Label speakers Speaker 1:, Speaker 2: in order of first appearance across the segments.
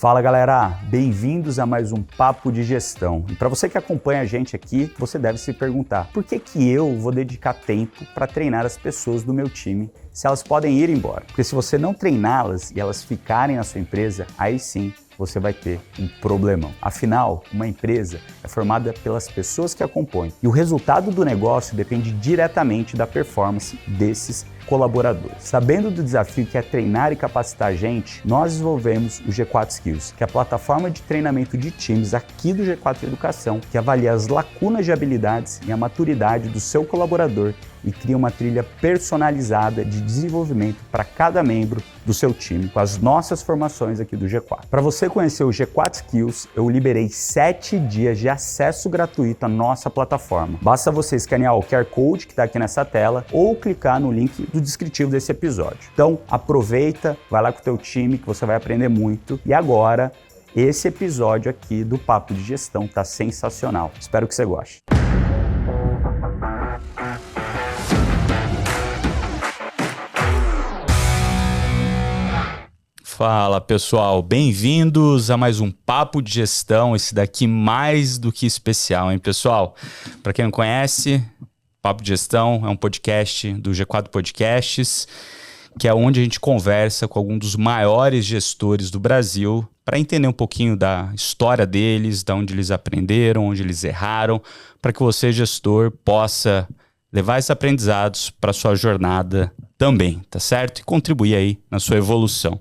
Speaker 1: Fala galera, bem-vindos a mais um Papo de Gestão. E para você que acompanha a gente aqui, você deve se perguntar: por que eu vou dedicar tempo para treinar as pessoas do meu time se elas podem ir embora? Porque se você não treiná-las e elas ficarem na sua empresa, aí sim você vai ter um problemão. Afinal, uma empresa é formada pelas pessoas que a compõem e o resultado do negócio depende diretamente da performance desses colaboradores. Sabendo do desafio que é treinar e capacitar a gente, nós desenvolvemos o G4 Skills, que é a plataforma de treinamento de times aqui do G4 Educação, que avalia as lacunas de habilidades e a maturidade do seu colaborador e cria uma trilha personalizada de desenvolvimento para cada membro do seu time, com as nossas formações aqui do G4. Para você conhecer o G4 Skills, eu liberei 7 dias de acesso gratuito à nossa plataforma. Basta você escanear o QR Code que está aqui nessa tela ou clicar no link do descritivo desse episódio. Então, aproveita, vai lá com o teu time que você vai aprender muito. E agora, esse episódio aqui do Papo de Gestão tá sensacional. Espero que você goste. Fala pessoal, bem-vindos a mais um Papo de Gestão, esse daqui mais do que especial, hein pessoal? Para quem não conhece, Papo de Gestão é um podcast do G4 Podcasts, que é onde a gente conversa com alguns dos maiores gestores do Brasil para entender um pouquinho da história deles, de onde eles aprenderam, onde eles erraram, para que você, gestor, possa levar esses aprendizados para sua jornada também, tá certo? E contribuir aí na sua evolução.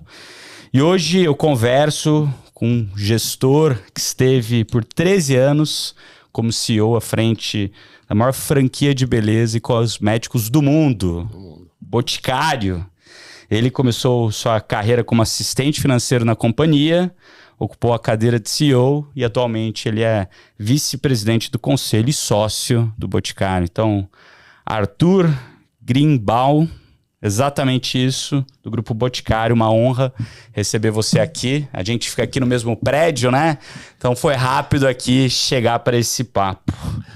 Speaker 1: E hoje eu converso com um gestor que esteve por 13 anos como CEO à frente da maior franquia de beleza e cosméticos do mundo, Boticário. Ele começou sua carreira como assistente financeiro na companhia, ocupou a cadeira de CEO e atualmente ele é vice-presidente do conselho e sócio do Boticário. Então, Arthur Greenbaum, exatamente isso, do Grupo Boticário, uma honra receber você aqui. A gente fica aqui no mesmo prédio, né? Então foi rápido aqui chegar para esse papo.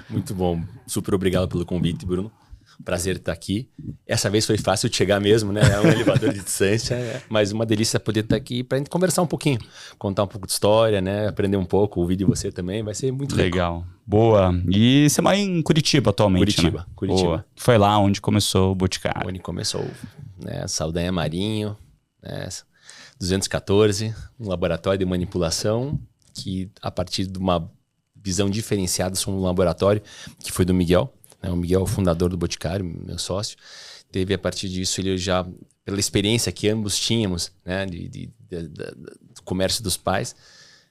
Speaker 2: Muito bom, super obrigado pelo convite, Bruno. Prazer estar aqui. Essa vez foi fácil de chegar mesmo, né? É um elevador de distância, mas uma delícia poder estar aqui para a gente conversar um pouquinho, contar um pouco de história, né? Aprender um pouco, ouvir de você também, vai ser muito
Speaker 1: legal. Boa. E você mora em Curitiba atualmente,
Speaker 2: Curitiba,
Speaker 1: né?
Speaker 2: Curitiba.
Speaker 1: Boa. Foi lá onde começou o Boticário.
Speaker 2: Onde começou, né? Saldanha Marinho, né? 214, um laboratório de manipulação que, a partir de uma visão diferenciada sobre um laboratório que foi do Miguel. O Miguel é o fundador do Boticário, meu sócio. Teve, a partir disso, ele já, pela experiência que ambos tínhamos, né, do comércio dos pais,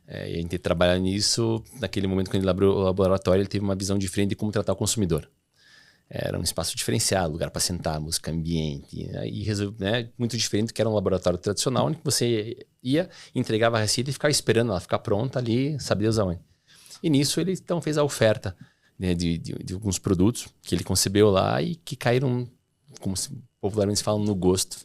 Speaker 2: e a gente trabalhar nisso, naquele momento quando ele abriu o laboratório, ele teve uma visão diferente de como tratar o consumidor. Era um espaço diferenciado, lugar para sentar, música ambiente, né, muito diferente do que era um laboratório tradicional, onde você ia, entregava a receita e ficava esperando ela ficar pronta ali, sabia Deus aonde. E nisso ele então fez a oferta, né, de alguns produtos que ele concebeu lá e que caíram, como se popularmente se fala, no gosto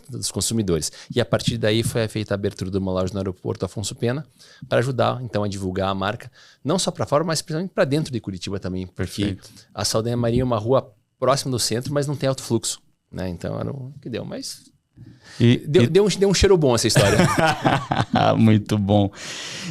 Speaker 2: dos consumidores. E a partir daí foi feita a abertura de uma loja no aeroporto Afonso Pena para ajudar então a divulgar a marca, não só para fora, mas principalmente para dentro de Curitiba também. Porque perfeito. A Saldanha Marinha é uma rua próxima do centro, mas não tem alto fluxo, né? Então era o que deu, mas... Deu um cheiro bom essa história.
Speaker 1: Muito bom.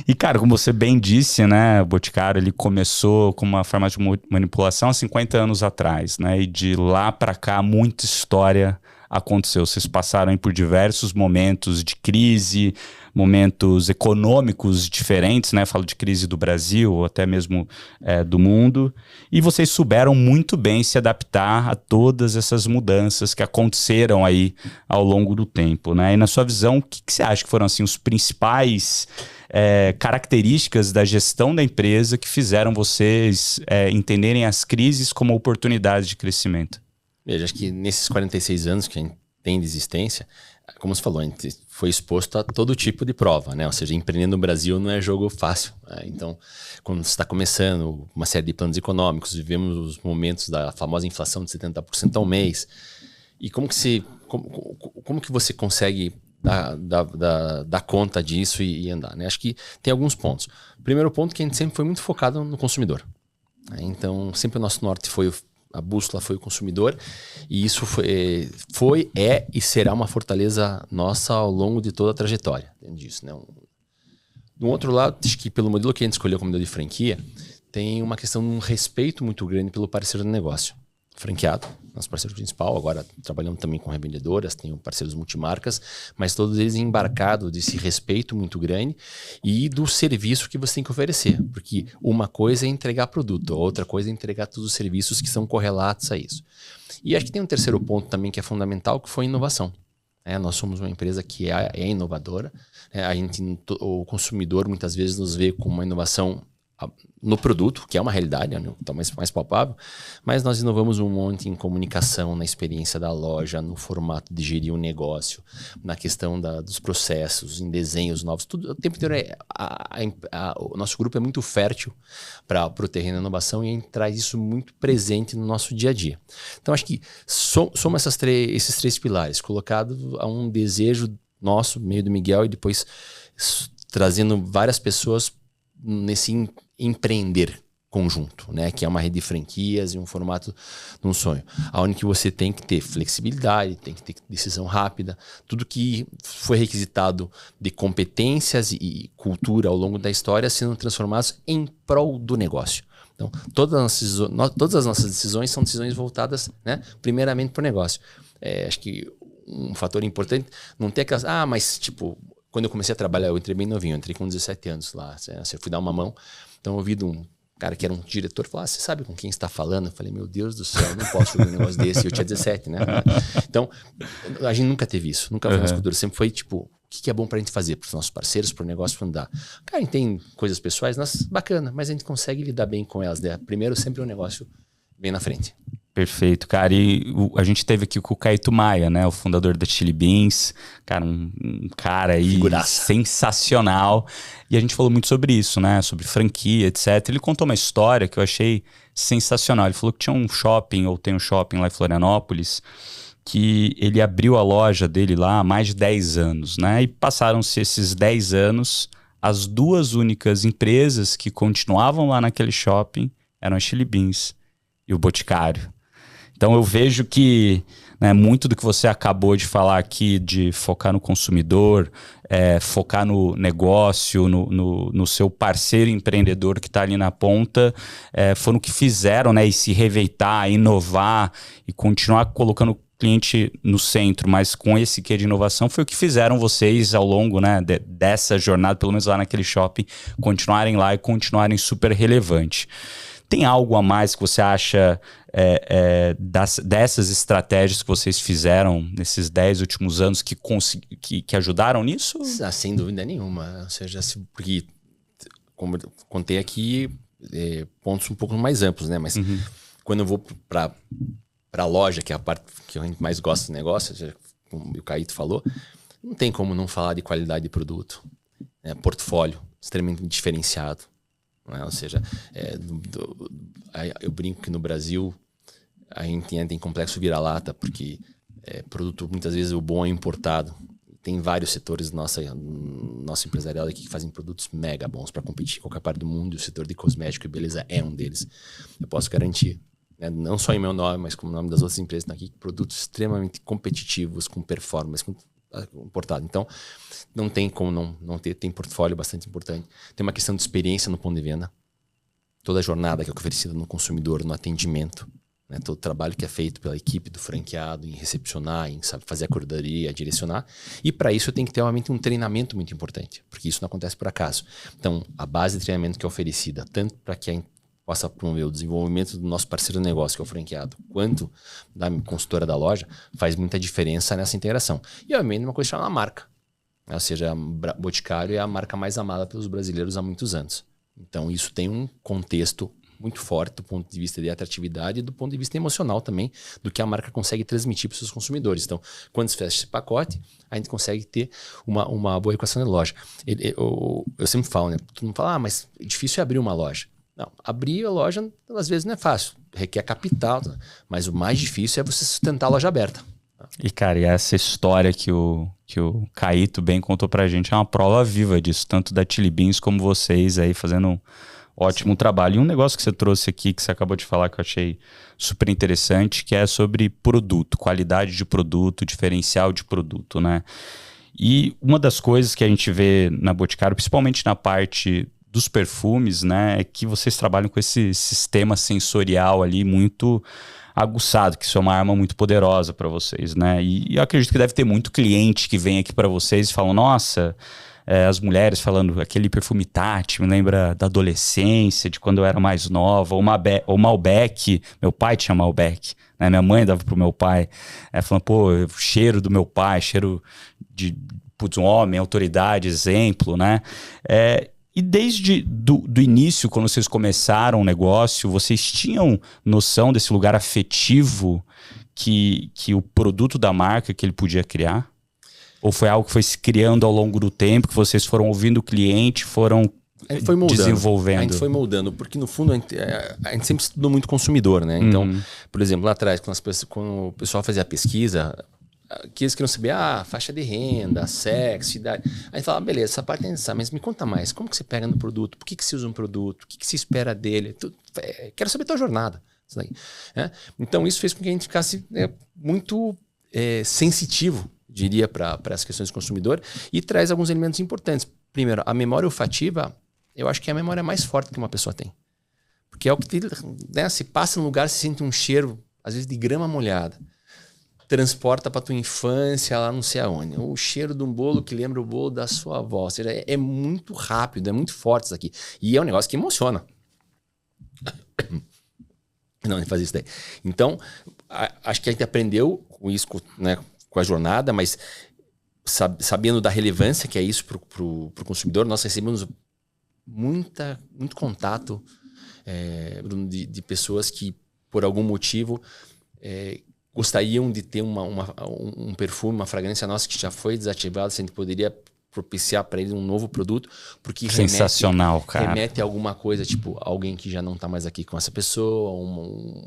Speaker 1: E, cara, como você bem disse, né, o Boticário, ele começou com uma forma de manipulação há 50 anos atrás, né, e de lá para cá muita história aconteceu. Vocês passaram aí por diversos momentos de crise, momentos econômicos diferentes, né? Falo de crise do Brasil ou até mesmo do mundo. E vocês souberam muito bem se adaptar a todas essas mudanças que aconteceram aí ao longo do tempo, né? E na sua visão, o que você acha que foram assim, os principais características da gestão da empresa que fizeram vocês entenderem as crises como oportunidades de crescimento?
Speaker 2: Veja, acho que nesses 46 anos que a gente tem de existência, como você falou, a gente foi exposto a todo tipo de prova, né? Ou seja, empreender no Brasil não é jogo fácil, né? Então, quando você está começando uma série de planos econômicos, vivemos os momentos da famosa inflação de 70% ao mês. E como que você consegue dar conta disso e andar, né? Acho que tem alguns pontos. O primeiro ponto é que a gente sempre foi muito focado no consumidor. Então, sempre o nosso norte foi a bússola foi o consumidor, e isso é e será uma fortaleza nossa ao longo de toda a trajetória disso, né? Do outro lado, acho que pelo modelo que a gente escolheu como modelo de franquia, tem uma questão de um respeito muito grande pelo parceiro do negócio. Franqueado, nosso parceiro principal, agora trabalhamos também com revendedoras, tem parceiros multimarcas, mas todos eles embarcados desse respeito muito grande e do serviço que você tem que oferecer, porque uma coisa é entregar produto, a outra coisa é entregar todos os serviços que são correlatos a isso. E acho que tem um terceiro ponto também que é fundamental, que foi a inovação. Nós somos uma empresa que é inovadora, o consumidor muitas vezes nos vê com uma inovação no produto, que é uma realidade, está mais palpável, mas nós inovamos um monte em comunicação, na experiência da loja, no formato de gerir o negócio, na questão dos processos, em desenhos novos, tudo o tempo inteiro. O nosso grupo é muito fértil para o terreno da inovação e a gente traz isso muito presente no nosso dia a dia. Então acho que somos esses três pilares, colocado a um desejo nosso, meio do Miguel, e depois trazendo várias pessoas nesse empreender conjunto, né? Que é uma rede de franquias e um formato de um sonho. Onde que você tem que ter flexibilidade, tem que ter decisão rápida, tudo que foi requisitado de competências e cultura ao longo da história sendo transformados em prol do negócio. Então, todas as nossas decisões são decisões voltadas, né, primeiramente para o negócio. Acho que um fator importante, não ter aquelas... mas tipo... Quando eu comecei a trabalhar, eu entrei bem novinho, eu entrei com 17 anos lá. Eu fui dar uma mão, então eu ouvi de um cara que era um diretor, falar: você sabe com quem está falando? Eu falei: meu Deus do céu, eu não posso fazer um negócio desse. Eu tinha 17, né? Então, a gente nunca teve isso, nunca foi uma cultura. Sempre foi tipo, o que é bom pra gente fazer, pros nossos parceiros, pro negócio, pra andar. Cara, a gente tem coisas pessoais, bacana, mas a gente consegue lidar bem com elas, né? Primeiro, sempre o negócio bem na frente.
Speaker 1: Perfeito, cara. E a gente teve aqui com o Caíto Maia, né? O fundador da Chili Beans. Cara, um cara aí
Speaker 2: figuraça,
Speaker 1: sensacional. E a gente falou muito sobre isso, né? Sobre franquia, etc. Ele contou uma história que eu achei sensacional. Ele falou que tinha um shopping, ou tem um shopping lá em Florianópolis, que ele abriu a loja dele lá há mais de 10 anos, né? E passaram-se esses 10 anos, as duas únicas empresas que continuavam lá naquele shopping eram a Chili Beans e o Boticário. Então eu vejo que, né, muito do que você acabou de falar aqui, de focar no consumidor, focar no negócio, no seu parceiro empreendedor que está ali na ponta, foram o que fizeram, né, e se reinventar, inovar e continuar colocando o cliente no centro, mas com esse quê de inovação, foi o que fizeram vocês ao longo, né, dessa jornada, pelo menos lá naquele shopping, continuarem lá e continuarem super relevante. Tem algo a mais que você acha dessas estratégias que vocês fizeram nesses 10 últimos anos que ajudaram nisso?
Speaker 2: Sem dúvida nenhuma. Ou seja, porque, como eu contei aqui, pontos um pouco mais amplos, né? Mas quando eu vou para a loja, que é a parte que a gente mais gosta do negócio, como o Caíto falou, não tem como não falar de qualidade de produto, né? Portfólio extremamente diferenciado. Ou seja, eu brinco que no Brasil a gente tem complexo vira-lata, porque produto muitas vezes o bom é importado. Tem vários setores do nosso empresarial aqui que fazem produtos mega bons para competir em qualquer parte do mundo, e o setor de cosmético e beleza é um deles. Eu posso garantir, né, não só em meu nome, mas como o nome das outras empresas que estão aqui, produtos extremamente competitivos, com performance, importado. Então, não tem como não ter. Tem portfólio bastante importante. Tem uma questão de experiência no ponto de venda. Toda a jornada que é oferecida no consumidor, no atendimento, né? Todo o trabalho que é feito pela equipe do franqueado em recepcionar, em fazer a curadoria, direcionar. E para isso tem que ter realmente um treinamento muito importante, porque isso não acontece por acaso. Então, a base de treinamento que é oferecida, tanto para que a gente possa promover o desenvolvimento do nosso parceiro de negócio, que é o franqueado, quanto da consultora da loja, faz muita diferença nessa integração. E, obviamente, uma coisa chamada marca. Ou seja, Boticário é a marca mais amada pelos brasileiros há muitos anos. Então, isso tem um contexto muito forte do ponto de vista de atratividade e do ponto de vista emocional também, do que a marca consegue transmitir para os seus consumidores. Então, quando se fecha esse pacote, a gente consegue ter uma boa equação de loja. Eu sempre falo, né? Todo mundo fala, mas é difícil abrir uma loja. Não, abrir a loja às vezes não é fácil, requer capital, mas o mais difícil é você sustentar a loja aberta.
Speaker 1: E, cara, e essa história que o Caíto bem contou pra gente é uma prova viva disso, tanto da Chili Beans como vocês aí fazendo Ótimo trabalho. E um negócio que você trouxe aqui, que você acabou de falar, que eu achei super interessante, que é sobre produto, qualidade de produto, diferencial de produto, né? E uma das coisas que a gente vê na Boticário, principalmente na parte dos perfumes, né, é que vocês trabalham com esse sistema sensorial ali muito aguçado, que isso é uma arma muito poderosa para vocês, né? E eu acredito que deve ter muito cliente que vem aqui para vocês e falam, nossa, as mulheres falando, aquele perfume Tati me lembra da adolescência, de quando eu era mais nova, ou Malbec, meu pai tinha Malbec, né? Minha mãe dava pro meu pai, falando, pô, o cheiro do meu pai, cheiro de putz, um homem, autoridade, exemplo, né? E desde do início, quando vocês começaram o negócio, vocês tinham noção desse lugar afetivo que o produto da marca que ele podia criar? Ou foi algo que foi se criando ao longo do tempo, que vocês foram ouvindo o cliente, foram desenvolvendo?
Speaker 2: A gente foi moldando, porque no fundo a gente sempre estudou muito consumidor, né? Então, por exemplo, lá atrás, quando o pessoal fazia a pesquisa, que eles queriam saber, faixa de renda, sexo, idade. Aí falava, beleza, essa parte é necessária, mas me conta mais, como que você pega no produto? Por que você usa um produto? O que se espera dele? Quero saber a tua jornada. Isso daí, né? Então, isso fez com que a gente ficasse muito sensitivo, diria, para as questões do consumidor, e traz alguns elementos importantes. Primeiro, a memória olfativa, eu acho que é a memória mais forte que uma pessoa tem. Porque é o que né, se passa no lugar, se sente um cheiro, às vezes de grama molhada, transporta para tua infância lá não sei aonde. O cheiro de um bolo que lembra o bolo da sua avó. Ou seja, é muito rápido, é muito forte isso aqui. E é um negócio que emociona. Não, ele faz isso daí. Então, acho que a gente aprendeu com isso, né, com a jornada, mas sabendo da relevância que é isso para o consumidor, nós recebemos muito contato de pessoas que, por algum motivo, gostariam de ter um perfume, uma fragrância nossa que já foi desativada, se a gente poderia propiciar para ele um novo produto, porque
Speaker 1: sensacional,
Speaker 2: remete a alguma coisa, tipo alguém que já não está mais aqui com essa pessoa,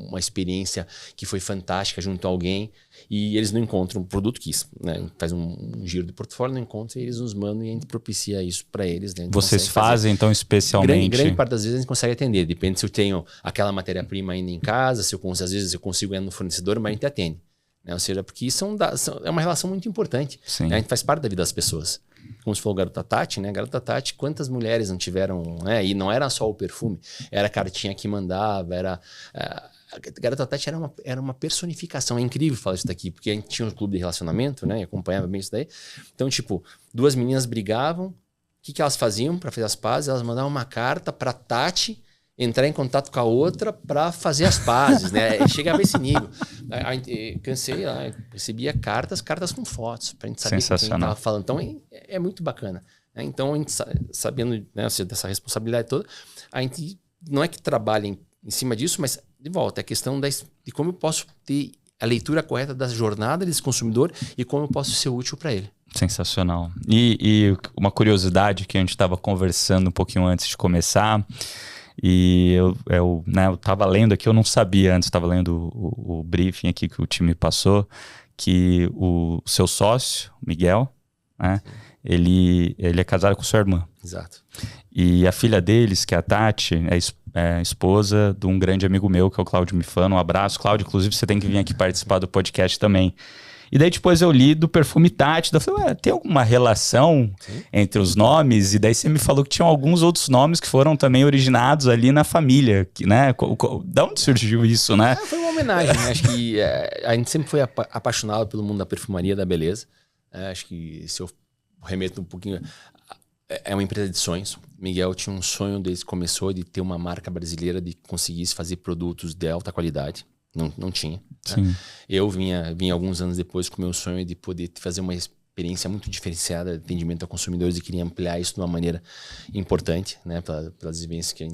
Speaker 2: uma experiência que foi fantástica junto a alguém, e eles não encontram um produto que né, faz um giro de portfólio, não encontram, e eles nos mandam e a gente propicia isso para eles. Né?
Speaker 1: Vocês fazem, então, especialmente?
Speaker 2: Grande parte das vezes a gente consegue atender, depende se eu tenho aquela matéria-prima ainda em casa, às vezes eu consigo ir no fornecedor, mas a gente atende. Né? Ou seja, porque isso é uma relação muito importante. Né? A gente faz parte da vida das pessoas. Como se falou Garota Tati, né? Garota Tati, quantas mulheres não tiveram, né? E não era só o perfume, era a cartinha que mandava, a Garota Tati era uma personificação. É incrível falar isso daqui, porque a gente tinha um clube de relacionamento, né? E acompanhava bem isso daí. Então, tipo, duas meninas brigavam, o que elas faziam para fazer as pazes? Elas mandavam uma carta para Tati entrar em contato com a outra para fazer as pazes, né? Chegava a esse nível. Cansei lá, recebia cartas com fotos, para a gente saber quem estava falando. Então, é muito bacana. Né? Então, a gente sabendo, né, dessa responsabilidade toda, a gente não é que trabalha em cima disso, mas, de volta, é a questão de como eu posso ter a leitura correta da jornada desse consumidor e como eu posso ser útil para ele.
Speaker 1: Sensacional. E uma curiosidade que a gente estava conversando um pouquinho antes de começar... E eu tava lendo aqui, eu não sabia antes, estava lendo o briefing aqui que o time passou, que o seu sócio, Miguel, né, ele é casado com sua irmã.
Speaker 2: Exato.
Speaker 1: E a filha deles, que é a Tati, é esposa de um grande amigo meu, que é o Cláudio Mifano. Um abraço, Cláudio. Inclusive, você tem que vir aqui participar do podcast também. E daí depois eu li do perfume Tati, daí eu falei, tem alguma relação entre os nomes? E daí você me falou que tinham alguns outros nomes que foram também originados ali na família, né? Da onde surgiu isso, né?
Speaker 2: Foi uma homenagem, né? Acho que a gente sempre foi apaixonado pelo mundo da perfumaria, da beleza. Acho que se eu remeto um pouquinho... É uma empresa de sonhos. Miguel tinha um sonho desde que começou de ter uma marca brasileira de conseguisse fazer produtos de alta qualidade. Não tinha. Né? Eu vinha alguns anos depois com o meu sonho de poder fazer uma experiência muito diferenciada de atendimento a consumidores e queria ampliar isso de uma maneira importante, né? Pelas vivências que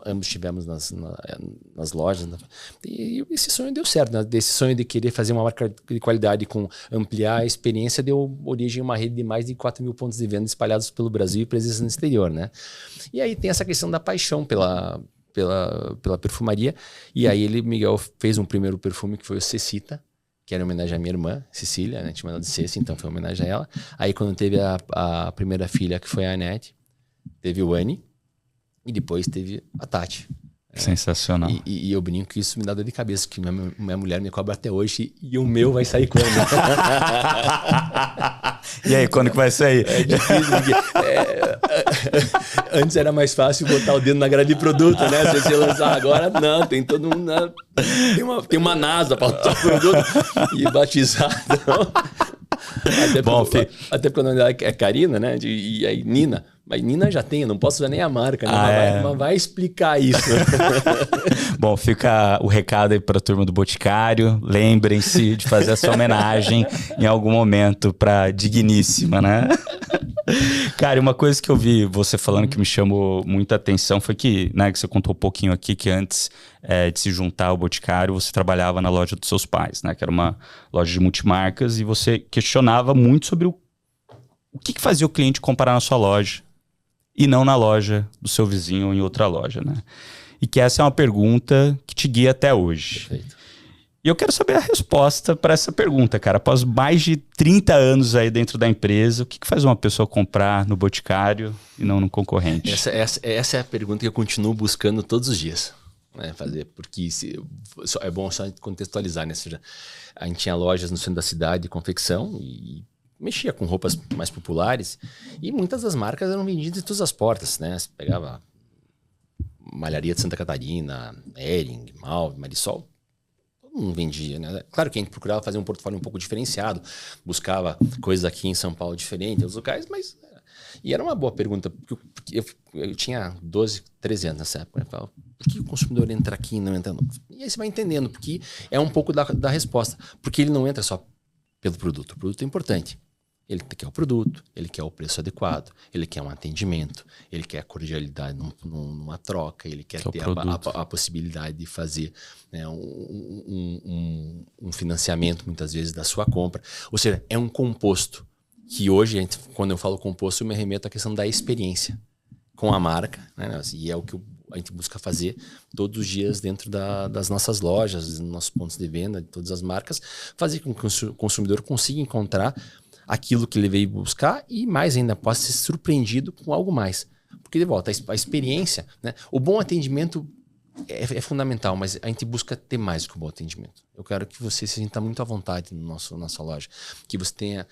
Speaker 2: ambos tivemos nas lojas. Né? E esse sonho deu certo. Né? Desse sonho de querer fazer uma marca de qualidade com ampliar a experiência deu origem a uma rede de mais de 4 mil pontos de venda espalhados pelo Brasil e presença no exterior. Né? E aí tem essa questão da paixão pela perfumaria. E aí Miguel fez um primeiro perfume que foi o Cecita, que era em homenagem à minha irmã, Cecília, né? Tinha mandado de Ceci, então foi uma homenagem a ela. Aí quando teve a primeira filha, que foi a Anete, teve o Annie. E depois teve a Tati.
Speaker 1: Sensacional.
Speaker 2: E eu brinco que isso me dá dor de cabeça, que minha mulher me cobra até hoje e o meu vai sair quando?
Speaker 1: E aí, quando que vai sair?
Speaker 2: É difícil, porque antes era mais fácil botar o dedo na grade de produto, né? Se você lançar agora, não, tem todo um... Tem uma NASA para lançar o produto e batizar. Até porque o nome dela é Karina, né? E aí Nina. Mas Nina já tem, eu não posso usar nem a marca, né? Mas vai explicar isso.
Speaker 1: Bom, fica o recado aí para a turma do Boticário. Lembrem-se de fazer essa homenagem em algum momento para Digníssima, né? Cara, uma coisa que eu vi você falando que me chamou muita atenção foi que, né, que você contou um pouquinho aqui que antes de se juntar ao Boticário, você trabalhava na loja dos seus pais, né? Que era uma loja de multimarcas e você questionava muito sobre o que fazia o cliente comprar na sua loja e não na loja do seu vizinho ou em outra loja, né? E que essa é uma pergunta que te guia até hoje.
Speaker 2: Perfeito.
Speaker 1: E eu quero saber a resposta para essa pergunta, cara. Após mais de 30 anos aí dentro da empresa, o que faz uma pessoa comprar no Boticário e não no concorrente?
Speaker 2: Essa é a pergunta que eu continuo buscando todos os dias, né, fazer, porque é bom só contextualizar, né? Ou seja, a gente tinha lojas no centro da cidade de confecção e mexia com roupas mais populares e muitas das marcas eram vendidas em todas as portas, né? Você pegava Malharia de Santa Catarina, Hering, Malve, Marisol, todo mundo vendia, né? Claro que a gente procurava fazer um portfólio um pouco diferenciado, buscava coisas aqui em São Paulo diferentes, os locais, mas... E era uma boa pergunta, porque eu tinha 12, 13 anos nessa época, né? Eu falava, por que o consumidor entra aqui e não entra no... E aí você vai entendendo, porque é um pouco da resposta, porque ele não entra só pelo produto, o produto é importante. Ele quer o produto, ele quer o preço adequado, ele quer um atendimento, ele quer a cordialidade numa troca, ele quer ter a possibilidade de fazer, né, um financiamento, muitas vezes, da sua compra. Ou seja, é um composto que hoje, quando eu falo composto, eu me remeto à questão da experiência com a marca, né, e é o que a gente busca fazer todos os dias dentro das nossas lojas, dos nossos pontos de venda, de todas as marcas, fazer com que o consumidor consiga encontrar aquilo que ele veio buscar e mais ainda possa ser surpreendido com algo mais. Porque, de volta, a experiência, né? O bom atendimento é fundamental, mas a gente busca ter mais do que o bom atendimento. Eu quero que você se sinta muito à vontade na nossa loja, que você tenha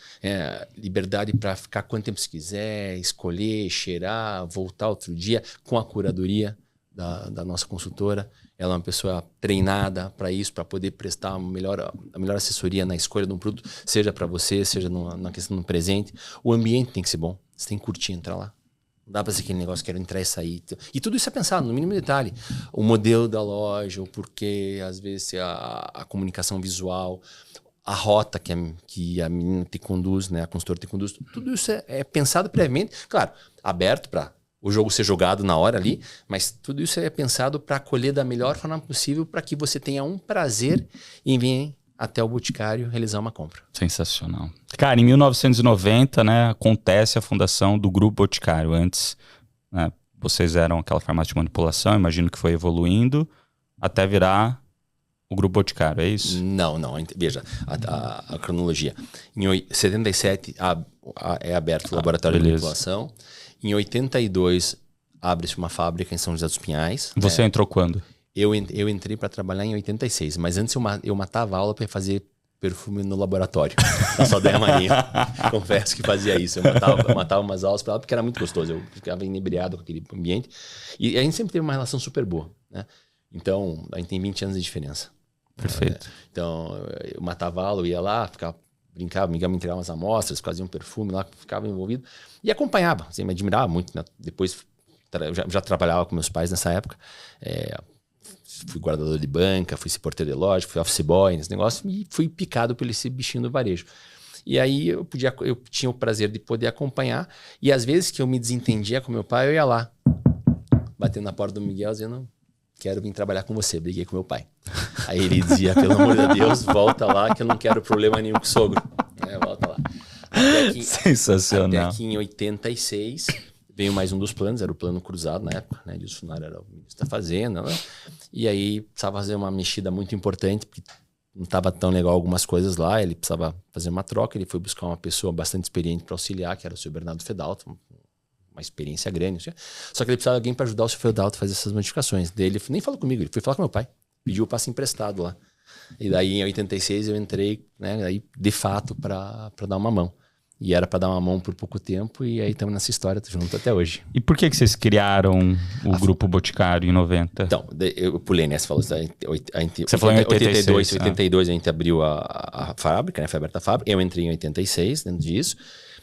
Speaker 2: liberdade para ficar quanto tempo você quiser, escolher, cheirar, voltar outro dia com a curadoria da nossa consultora. Ela é uma pessoa treinada para isso, para poder prestar a melhor assessoria na escolha de um produto, seja para você, seja na questão do presente. O ambiente tem que ser bom. Você tem que curtir, entrar lá. Não dá para ser aquele negócio que quero entrar e sair. E tudo isso é pensado, no mínimo detalhe. O modelo da loja, o porquê, às vezes a comunicação visual, a rota que a menina te conduz, né, a consultora te conduz. Tudo isso é pensado previamente. Claro, aberto para o jogo ser jogado na hora ali, mas tudo isso é pensado para acolher da melhor forma possível para que você tenha um prazer em vir até o Boticário realizar uma compra.
Speaker 1: Sensacional. Cara, em 1990, né, acontece a fundação do Grupo Boticário. Antes, né, vocês eram aquela farmácia de manipulação, imagino que foi evoluindo até virar o Grupo Boticário, é isso?
Speaker 2: Não. Veja, a cronologia. Em 77 é aberto o laboratório de manipulação. Em 82, abre-se uma fábrica em São José dos Pinhais.
Speaker 1: Você entrou quando?
Speaker 2: Eu entrei para trabalhar em 86, mas antes eu matava aula para fazer perfume no laboratório, na Saldanha Marinho. Confesso que fazia isso. Eu matava umas aulas para ela porque era muito gostoso. Eu ficava inebriado com aquele ambiente. E a gente sempre teve uma relação super boa, né? Então, a gente tem 20 anos de diferença.
Speaker 1: Perfeito.
Speaker 2: Então, eu matava aula, eu ia lá, brincava, me entregava umas amostras, fazia um perfume lá, ficava envolvido. E acompanhava, assim, me admirava muito, né? Depois, já trabalhava com meus pais nessa época. Fui guardador de banca, fui porteiro de loja, fui office boy nesse negócio e fui picado por esse bichinho do varejo. E aí eu tinha o prazer de poder acompanhar. E às vezes que eu me desentendia com meu pai, eu ia lá, batendo na porta do Miguel, dizendo... Quero vir trabalhar com você, briguei com meu pai. Aí ele dizia, pelo amor de Deus, volta lá que eu não quero problema nenhum com o sogro. Volta lá.
Speaker 1: Sensacional.
Speaker 2: Até que em 86 veio mais um dos planos, era o plano cruzado na época, né? O funcionário era o ministro da Fazenda, né? E aí precisava fazer uma mexida muito importante, porque não estava tão legal algumas coisas lá, ele precisava fazer uma troca, ele foi buscar uma pessoa bastante experiente para auxiliar, que era o senhor Bernardo Fedalto, uma experiência grande. Só que ele precisava de alguém para ajudar o seu feudal a fazer essas modificações. Daí ele nem falou comigo, ele foi falar com meu pai. Pediu o passe emprestado lá. E daí em 86 eu entrei, né, aí, de fato para dar uma mão. E era para dar uma mão por pouco tempo, e aí estamos nessa história, tô junto até hoje.
Speaker 1: E por que vocês criaram o Grupo Boticário em 90?
Speaker 2: Então, eu pulei, né? Você falou isso.
Speaker 1: Você falou em 86.
Speaker 2: 82 a gente abriu a fábrica, né? Foi aberta a fábrica. Eu entrei em 86 dentro disso.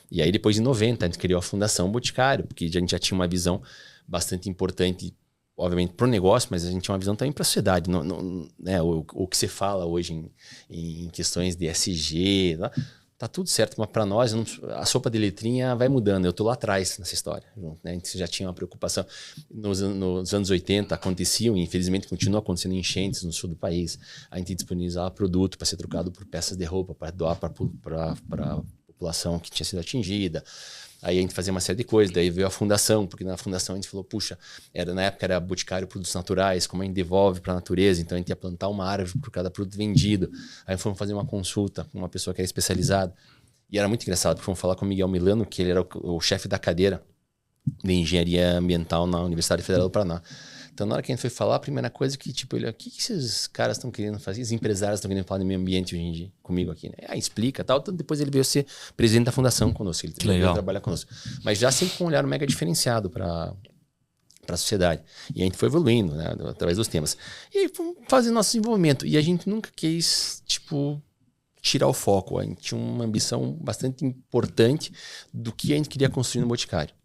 Speaker 2: E aí depois em 90 a gente criou a Fundação Boticário, porque a gente já tinha uma visão bastante importante, obviamente, para o negócio, mas a gente tinha uma visão também para a sociedade. Né? O que você fala hoje em questões de ESG... Tá tudo certo, mas para nós a sopa de letrinha vai mudando. Eu tô lá atrás nessa história. Né? A gente já tinha uma preocupação. Nos anos 80 aconteciam, e infelizmente continua acontecendo enchentes no sul do país. A gente disponibilizava produto para ser trocado por peças de roupa, para doar para a população que tinha sido atingida. Aí a gente fazia uma série de coisas, daí veio a fundação, porque na fundação a gente falou, puxa, na época era Boticário Produtos Naturais, como a gente devolve para a natureza, então a gente ia plantar uma árvore por cada produto vendido. Aí fomos fazer uma consulta com uma pessoa que era especializada. E era muito engraçado, porque fomos falar com o Miguel Milano, que ele era o chefe da cadeira de Engenharia Ambiental na Universidade Federal do Paraná. Então, na hora que a gente foi falar, a primeira coisa que, tipo, ele, o que esses caras estão querendo fazer? Os empresários estão querendo falar do meio ambiente hoje em dia comigo aqui, né? Explica tal. Então, depois ele veio ser presidente da fundação conosco. Ele veio trabalhar conosco. Mas já sempre com um olhar mega diferenciado para a sociedade. E a gente foi evoluindo, né? Através dos temas. E aí, fomos fazendo nosso desenvolvimento. E a gente nunca quis, tipo, tirar o foco. A gente tinha uma ambição bastante importante do que a gente queria construir no Boticário.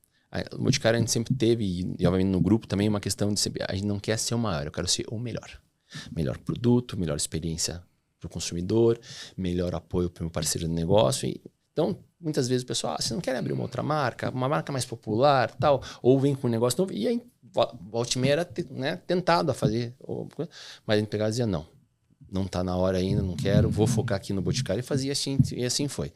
Speaker 2: O Boticário a gente sempre teve, e obviamente no grupo também, uma questão de sempre, a gente não quer ser o maior, eu quero ser o melhor. Melhor produto, melhor experiência para o consumidor, melhor apoio para o meu parceiro de negócio. Então, muitas vezes o pessoal, você não quer abrir uma outra marca, uma marca mais popular, tal, ou vem com um negócio novo. E aí, volta e meia era, né, tentado a fazer, mas a gente pegava e dizia, não está na hora ainda, não quero, vou focar aqui no Boticário, e fazia assim, e assim foi.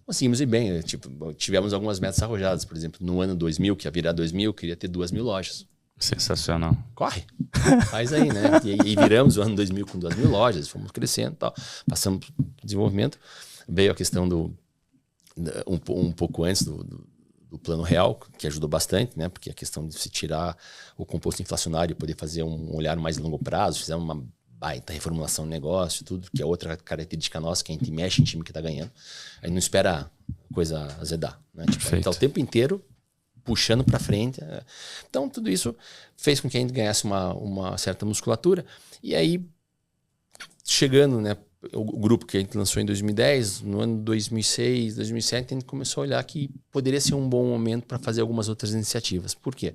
Speaker 2: Conseguimos ir bem, tipo, tivemos algumas metas arrojadas, por exemplo, no ano 2000, que ia virar 2000, eu queria ter 2.000 lojas.
Speaker 1: Sensacional.
Speaker 2: Corre, faz aí, né? E viramos o ano 2000 com 2.000 lojas, fomos crescendo e tal, passamos por desenvolvimento, veio a questão um pouco antes do Plano Real, que ajudou bastante, né? Porque a questão de se tirar o composto inflacionário e poder fazer um olhar mais a longo prazo, fizemos uma baita reformulação do negócio, tudo, que é outra característica nossa, que a gente mexe em time que tá ganhando. A gente não espera a coisa azedar, né? Tipo, a gente tá o tempo inteiro puxando para frente. Então, tudo isso fez com que a gente ganhasse uma certa musculatura. E aí, chegando, né, o grupo que a gente lançou em 2010, no ano 2006, 2007, a gente começou a olhar que poderia ser um bom momento para fazer algumas outras iniciativas. Por quê?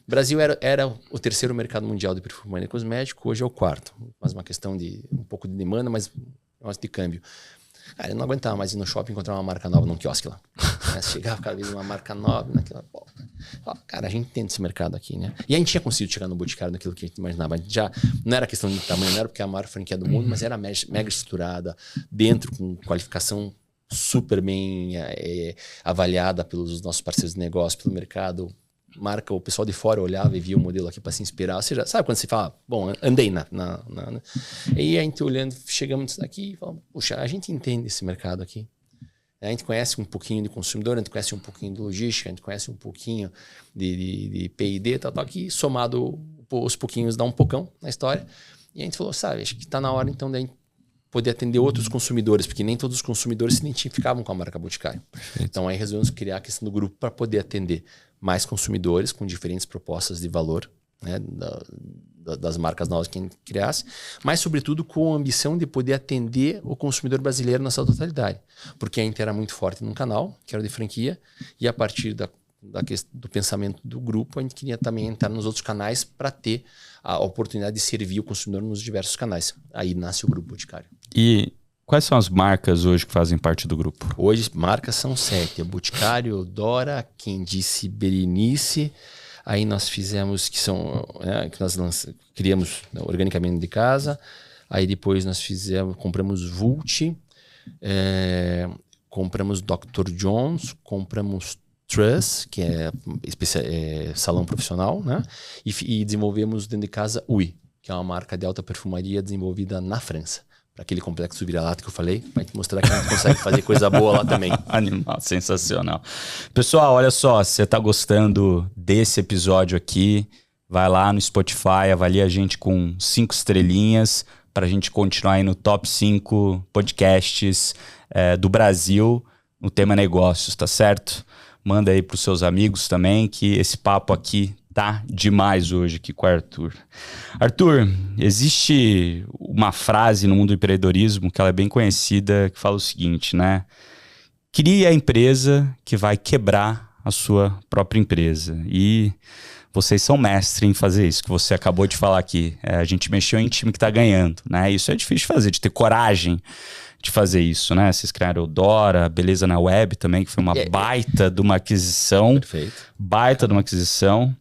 Speaker 2: O Brasil era o terceiro mercado mundial de perfumaria e cosmético, hoje é o quarto. Mas uma questão de um pouco de demanda, mas de câmbio. Cara, eu não aguentava mais ir no shopping encontrar uma marca nova num quiosque lá. Chegava cada vez uma marca nova naquela... Pô, cara, a gente entende esse mercado aqui, né? E a gente tinha conseguido chegar no Boticário naquilo que a gente imaginava. A gente já não era questão de tamanho, não era porque é a maior franquia do mundo, mas era mega estruturada, dentro com qualificação super bem avaliada pelos nossos parceiros de negócio, pelo mercado. Marca, o pessoal de fora olhava e via o modelo aqui para se inspirar. Ou seja, sabe quando você fala, bom, andei E a gente olhando, chegamos aqui e falamos, puxa, a gente entende esse mercado aqui. A gente conhece um pouquinho de consumidor, a gente conhece um pouquinho de logística, a gente conhece um pouquinho de P&D, tal, que somado os pouquinhos dá um pocão na história. E a gente falou, sabe, acho que está na hora então de poder atender outros consumidores, porque nem todos os consumidores se identificavam com a marca Boticário. Perfeito. Então aí resolvemos criar a questão do grupo para poder atender mais consumidores com diferentes propostas de valor, né, das marcas novas que a gente criasse, mas sobretudo com a ambição de poder atender o consumidor brasileiro na sua totalidade. Porque a gente era muito forte num canal, que era de franquia, e a partir do pensamento do grupo, a gente queria também entrar nos outros canais para ter a oportunidade de servir o consumidor nos diversos canais. Aí nasce o Grupo Boticário.
Speaker 1: E quais são as marcas hoje que fazem parte do grupo?
Speaker 2: Hoje, marcas são 7. Boticário, Dora, Quem Disse, Berenice. Aí nós fizemos, que nós criamos organicamente de casa. Aí depois nós compramos Vult, compramos Dr. Jones, compramos Truss, que é salão profissional, né? E desenvolvemos dentro de casa Ui, que é uma marca de alta perfumaria desenvolvida na França. para aquele complexo vira-lata que eu falei, para gente mostrar que a gente consegue fazer coisa boa lá também.
Speaker 1: Animal, sensacional. Pessoal, olha só, se você tá gostando desse episódio aqui, vai lá no Spotify, avalia a gente com 5 estrelinhas para a gente continuar aí no top 5 podcasts do Brasil no tema negócios, tá certo? Manda aí pros seus amigos também, que esse papo aqui tá demais hoje aqui com o Arthur. Arthur, existe uma frase no mundo do empreendedorismo que ela é bem conhecida, que fala o seguinte, né? Crie a empresa que vai quebrar a sua própria empresa. E vocês são mestres em fazer isso, que você acabou de falar aqui. A gente mexeu em time que tá ganhando, né? Isso é difícil de fazer, de ter coragem de fazer isso, né? Vocês criaram o Eudora, Beleza na Web também, que foi uma baita de uma aquisição.
Speaker 2: Perfeito.
Speaker 1: Baita de uma aquisição.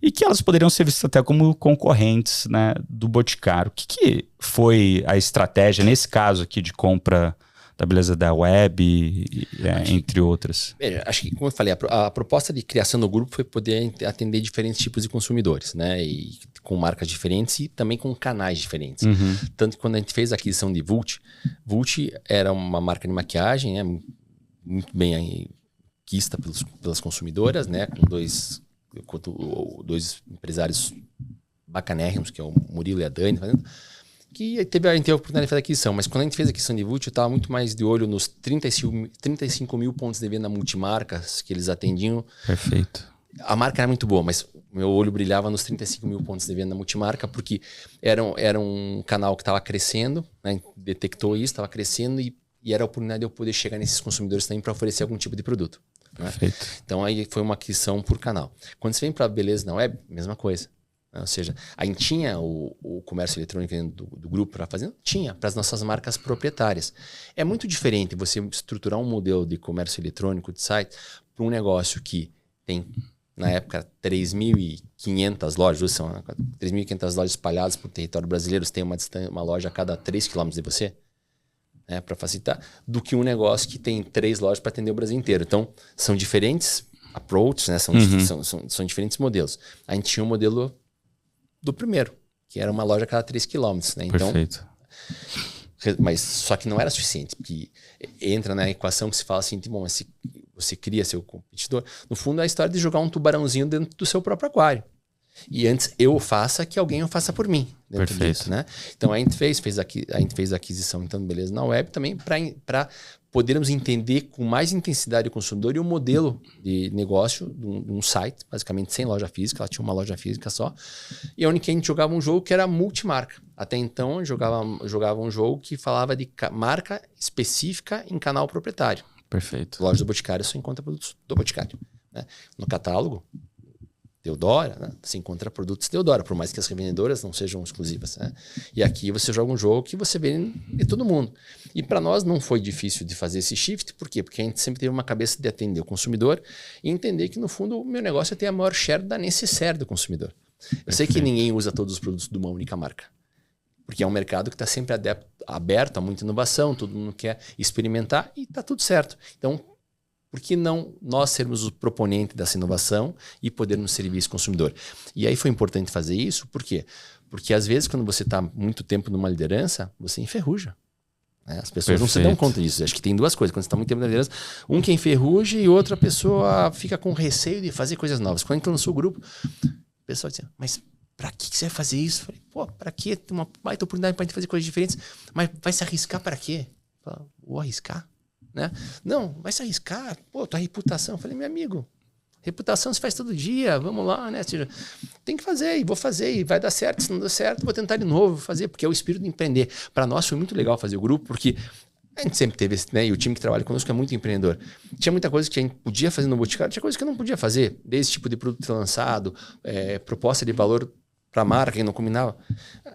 Speaker 1: E que elas poderiam ser vistas até como concorrentes, né, do Boticário. O que foi a estratégia, nesse caso aqui, de compra da Beleza da Web, entre outras?
Speaker 2: Acho que, como eu falei, a proposta de criação do grupo foi poder atender diferentes tipos de consumidores, né? E com marcas diferentes e também com canais diferentes.
Speaker 1: Uhum.
Speaker 2: Tanto que quando a gente fez a aquisição de Vult era uma marca de maquiagem, né? Muito bem quista pelas consumidoras, né? Com dois empresários bacanérrimos, que é o Murilo e a Dani, que a gente teve a oportunidade de fazer a aquisição. Mas quando a gente fez a aquisição de Vult, eu estava muito mais de olho nos 35 mil pontos de venda multimarcas que eles atendiam.
Speaker 1: Perfeito.
Speaker 2: A marca era muito boa, mas meu olho brilhava nos 35 mil pontos de venda multimarca, porque era um canal que estava crescendo, né? Detectou isso, estava crescendo e era a oportunidade de eu poder chegar nesses consumidores também para oferecer algum tipo de produto.
Speaker 1: Perfeito.
Speaker 2: Né? Então aí foi uma aquisição por canal. Quando você vem para a Beleza na Web, mesma coisa. Ou seja, a gente tinha o comércio eletrônico do grupo para fazer? Tinha, para as nossas marcas proprietárias. É muito diferente você estruturar um modelo de comércio eletrônico de site para um negócio que tem, na época, 3.500 lojas, são 3.500 lojas espalhadas por território brasileiro, você tem uma loja a cada 3 km de você, né, para facilitar, do que um negócio que tem 3 lojas para atender o Brasil inteiro. Então, são diferentes approaches, né, são diferentes modelos. A gente tinha um modelo do primeiro, que era uma loja a cada 3 km. Né? Então,
Speaker 1: perfeito.
Speaker 2: Mas só que não era suficiente, porque entra na equação que se fala assim, bom, você cria seu competidor. No fundo, é a história de jogar um tubarãozinho dentro do seu próprio aquário. E antes eu faça que alguém o faça por mim. Dentro disso, né? Então a gente fez a aquisição, então, Beleza na Web também para podermos entender com mais intensidade o consumidor e o modelo de negócio de um site, basicamente sem loja física, ela tinha uma loja física só, e onde que a gente jogava um jogo que era multimarca. Até então, jogava um jogo que falava de marca específica em canal proprietário.
Speaker 1: Perfeito.
Speaker 2: Loja do Boticário só encontra produtos do Boticário. Né? No catálogo, Eudora, né? Você encontra produtos de Eudora, por mais que as revendedoras não sejam exclusivas. Né? E aqui você joga um jogo que você vê de todo mundo. E para nós não foi difícil de fazer esse shift, por quê? Porque a gente sempre teve uma cabeça de atender o consumidor e entender que, no fundo, o meu negócio é ter a maior share da necessaire do consumidor. Eu sei que ninguém usa todos os produtos de uma única marca, porque é um mercado que está sempre aberto a muita inovação, todo mundo quer experimentar e está tudo certo. Então, por que não nós sermos o proponente dessa inovação e podermos servir esse consumidor? E aí foi importante fazer isso, por quê? Porque às vezes quando você está muito tempo numa liderança, você enferruja. Né? As pessoas não se dão conta disso. Acho que tem duas coisas. Quando você está muito tempo na liderança, um que enferruja e outra pessoa fica com receio de fazer coisas novas. Quando a gente lançou o grupo, o pessoal dizia, mas pra que você vai fazer isso? Eu falei, pô, pra quê? Tem uma baita oportunidade pra gente fazer coisas diferentes, mas vai se arriscar pra quê? Eu falei, vou arriscar? Né? Não, vai se arriscar, pô, tua reputação. Eu falei, meu amigo, reputação se faz todo dia, vamos lá, né? Tem que fazer, e vou fazer, e vai dar certo. Se não der certo, vou tentar de novo fazer, porque é o espírito de empreender. Para nós foi muito legal fazer o grupo, porque a gente sempre teve, né? E o time que trabalha conosco é muito empreendedor. Tinha muita coisa que a gente podia fazer no Boticário, tinha coisa que eu não podia fazer, desde tipo de produto lançado, proposta de valor para a marca que não combinava.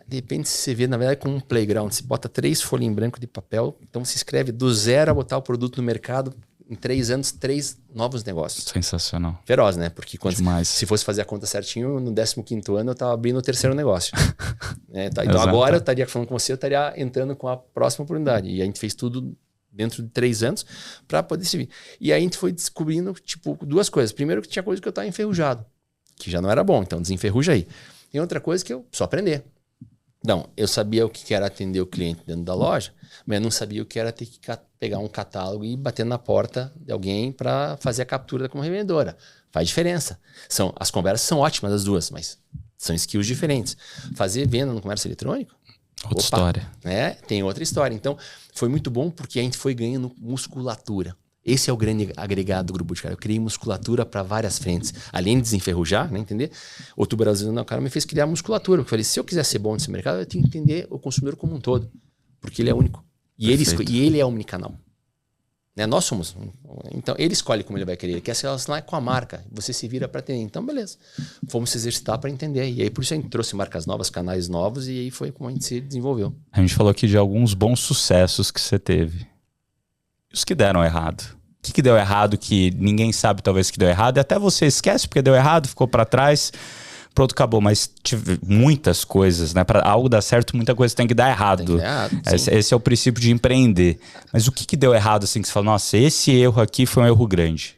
Speaker 2: De repente você vê, na verdade, com um playground. Você bota 3 folhas em branco de papel, então você escreve do zero a botar o produto no mercado. Em 3 anos, 3 novos negócios.
Speaker 1: Sensacional.
Speaker 2: Feroz, né? Porque se fosse fazer a conta certinho, no 15º ano eu estava abrindo o 3º negócio. Então agora eu estaria falando com você, eu estaria entrando com a próxima oportunidade. E a gente fez tudo dentro de 3 anos para poder servir. E aí a gente foi descobrindo, tipo, 2 coisas. Primeiro que tinha coisa que eu estava enferrujado, que já não era bom, então desenferruja aí. Tem outra coisa que eu só aprender. Não, eu sabia o que era atender o cliente dentro da loja, mas eu não sabia o que era ter que pegar um catálogo e bater na porta de alguém para fazer a captura como revendedora. Faz diferença. As conversas são ótimas as duas, mas são skills diferentes. Fazer venda no comércio eletrônico?
Speaker 1: Outra história.
Speaker 2: Tem outra história. Então, foi muito bom porque a gente foi ganhando musculatura. Esse é o grande agregado do Grupo Boticário. Eu criei musculatura para várias frentes. Além de desenferrujar, né, entender? Outro brasileiro, o cara me fez criar musculatura. Eu falei, se eu quiser ser bom nesse mercado, eu tenho que entender o consumidor como um todo. Porque ele é único. E ele é omnicanal. Né? Nós somos. Então, ele escolhe como ele vai querer. Ele quer se relacionar com a marca. Você se vira para atender. Então, beleza. Fomos se exercitar para entender. E aí, por isso a gente trouxe marcas novas, canais novos. E aí foi como a gente se desenvolveu.
Speaker 1: A gente falou aqui de alguns bons sucessos que você teve. Os que deram errado. O que deu errado que ninguém sabe talvez que deu errado? E até você esquece porque deu errado, ficou para trás. Pronto, acabou. Mas tive muitas coisas, né? Para algo dar certo, muita coisa tem que dar errado.
Speaker 2: Tem que dar errado,
Speaker 1: esse é o princípio de empreender. Mas o que deu errado assim que você fala, nossa, esse erro aqui foi um erro grande?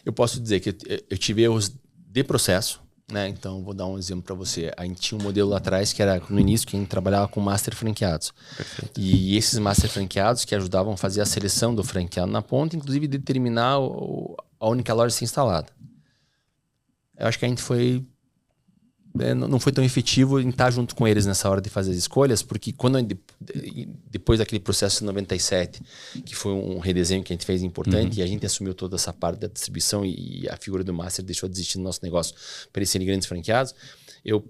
Speaker 2: Eu posso dizer que eu tive erros de processo, né? Então, vou dar um exemplo para você. A gente tinha um modelo lá atrás que era no início que a gente trabalhava com master franqueados. Perfeito. E esses master franqueados que ajudavam a fazer a seleção do franqueado na ponta, inclusive determinar a única loja a ser instalada. Eu acho que a gente não foi tão efetivo em estar junto com eles nessa hora de fazer as escolhas, porque depois daquele processo de 97, que foi um redesenho que a gente fez importante, e a gente assumiu toda essa parte da distribuição e a figura do master deixou de existir no nosso negócio para eles serem grandes franqueados, eu,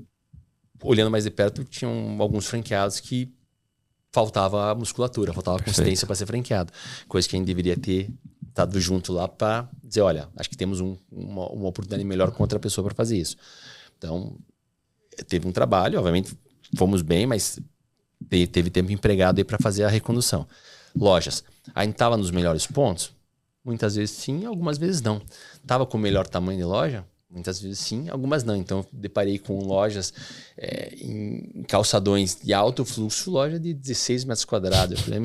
Speaker 2: olhando mais de perto, tinham alguns franqueados que faltava musculatura, faltava consistência para ser franqueado. Coisa que a gente deveria ter estado junto lá para dizer, olha, acho que temos uma oportunidade melhor com outra pessoa para fazer isso. Então, teve um trabalho, obviamente fomos bem, mas teve tempo empregado aí para fazer a recondução. Lojas, a gente estava nos melhores pontos? Muitas vezes sim, algumas vezes não. Estava com o melhor tamanho de loja? Muitas vezes sim, algumas não. Então, deparei com lojas em calçadões de alto fluxo, loja de 16 metros quadrados. Eu falei,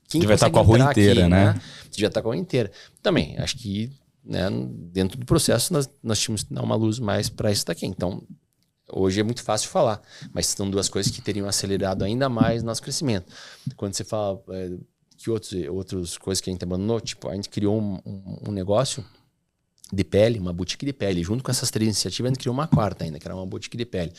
Speaker 2: quem
Speaker 1: devia estar com a rua inteira,
Speaker 2: aqui,
Speaker 1: né?
Speaker 2: Devia estar com a rua inteira. Também, acho que né, dentro do processo nós tínhamos que dar uma luz mais para isso daqui. Então, hoje é muito fácil falar, mas são duas coisas que teriam acelerado ainda mais nosso crescimento. Quando você fala que outras coisas que a gente abandonou, tipo, a gente criou um negócio de pele, uma boutique de pele. Junto com essas 3 iniciativas, a gente criou uma quarta ainda, que era uma boutique de pele.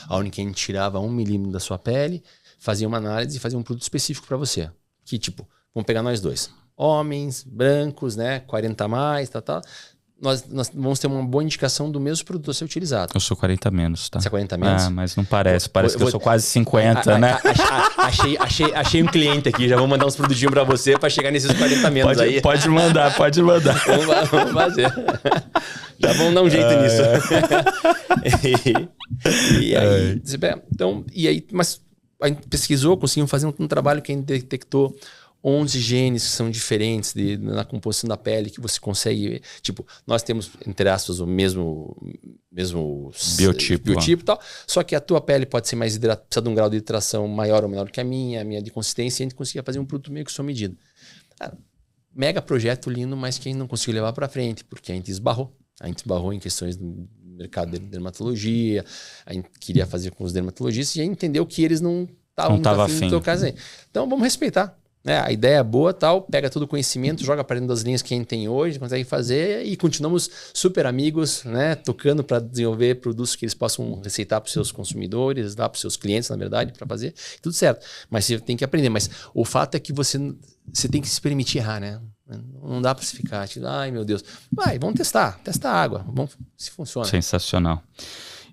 Speaker 2: Onde a gente tirava 1 milímetro da sua pele, fazia uma análise e fazia um produto específico para você. Que tipo, vamos pegar nós dois. Homens, brancos, né? 40 a mais, tal. Nós vamos ter uma boa indicação do mesmo produto a ser utilizado.
Speaker 1: Eu sou 40 a menos, tá?
Speaker 2: Você é 40 a menos?
Speaker 1: Mas não parece. Parece que eu sou quase 50, né?
Speaker 2: Achei um cliente aqui. Já vou mandar uns produtinhos pra você pra chegar nesses 40 a menos aí.
Speaker 1: Pode mandar.
Speaker 2: Vamos fazer. Já vamos dar um jeito nisso. E aí, então, mas a gente pesquisou, conseguimos fazer um trabalho que a gente detectou 11 genes que são diferentes na composição da pele, que você consegue... Tipo, nós temos, entre aspas, o mesmo biotipo e tal, só que a tua pele pode ser mais hidratada, precisa de um grau de hidratação maior ou menor que a minha de consistência, e a gente conseguia fazer um produto meio que sua medida. Mega projeto lindo, mas que a gente não conseguiu levar para frente, porque a gente esbarrou. A gente esbarrou em questões do mercado de dermatologia, a gente queria fazer com os dermatologistas, e a gente entendeu que eles não estavam afim de tocar assim. Então, vamos respeitar. A ideia é boa, tal, pega todo o conhecimento, joga para dentro das linhas que a gente tem hoje, consegue fazer e continuamos super amigos, né, tocando para desenvolver produtos que eles possam receitar para os seus consumidores, dar para os seus clientes, na verdade, para fazer, tudo certo. Mas você tem que aprender. Mas o fato é que você tem que se permitir errar, né? Não dá para se ficar, tipo, ai meu Deus. Vamos testar a água, vamos se funciona.
Speaker 1: Sensacional.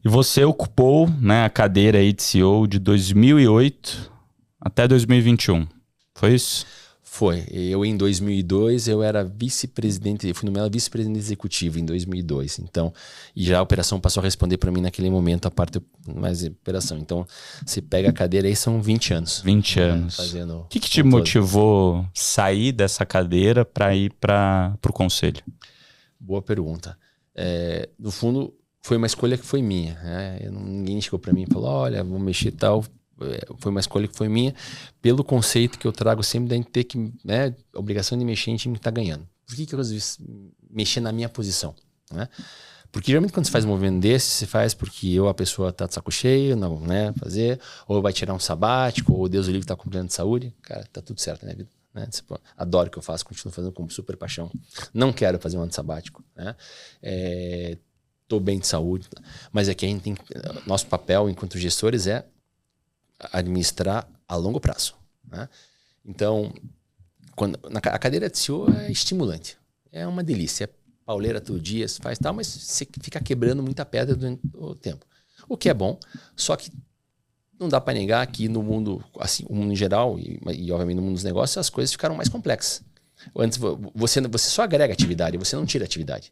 Speaker 1: E você ocupou, né, a cadeira aí de CEO de 2008 até 2021. Foi isso?
Speaker 2: Foi. Eu, em 2002, eu era vice-presidente, fui nomeado vice-presidente executivo em 2002. Então, e já a operação passou a responder para mim naquele momento, a parte mais de operação. Então, você pega a cadeira aí, são 20 anos.
Speaker 1: 20 anos. O que te motivou sair dessa cadeira para ir para o conselho?
Speaker 2: Boa pergunta. No fundo, foi uma escolha que foi minha. Né? Ninguém chegou para mim e falou, olha, vou mexer tal... Foi uma escolha que foi minha, pelo conceito que eu trago sempre da gente ter que, né, a obrigação de mexer em time que está ganhando. Por que eu resolvi mexer na minha posição? Né? Porque geralmente quando você faz um movimento desse, você faz porque ou a pessoa tá de saco cheio, não, né, fazer, ou vai tirar um sabático, ou Deus o livre tá com problema de saúde. Cara, tá tudo certo na vida. Né? Adoro o que eu faço, continuo fazendo com super paixão. Não quero fazer um ano sabático, né? Tô bem de saúde, mas aqui a gente tem, nosso papel enquanto gestores é administrar a longo prazo, né? Então, a cadeira de CEO é estimulante, é uma delícia, é pauleira todo dia, você faz tal, mas você fica quebrando muita pedra durante o tempo. O que é bom, só que não dá para negar que no mundo, assim, o mundo em geral e obviamente no mundo dos negócios, as coisas ficaram mais complexas. Antes você só agrega atividade, você não tira atividade.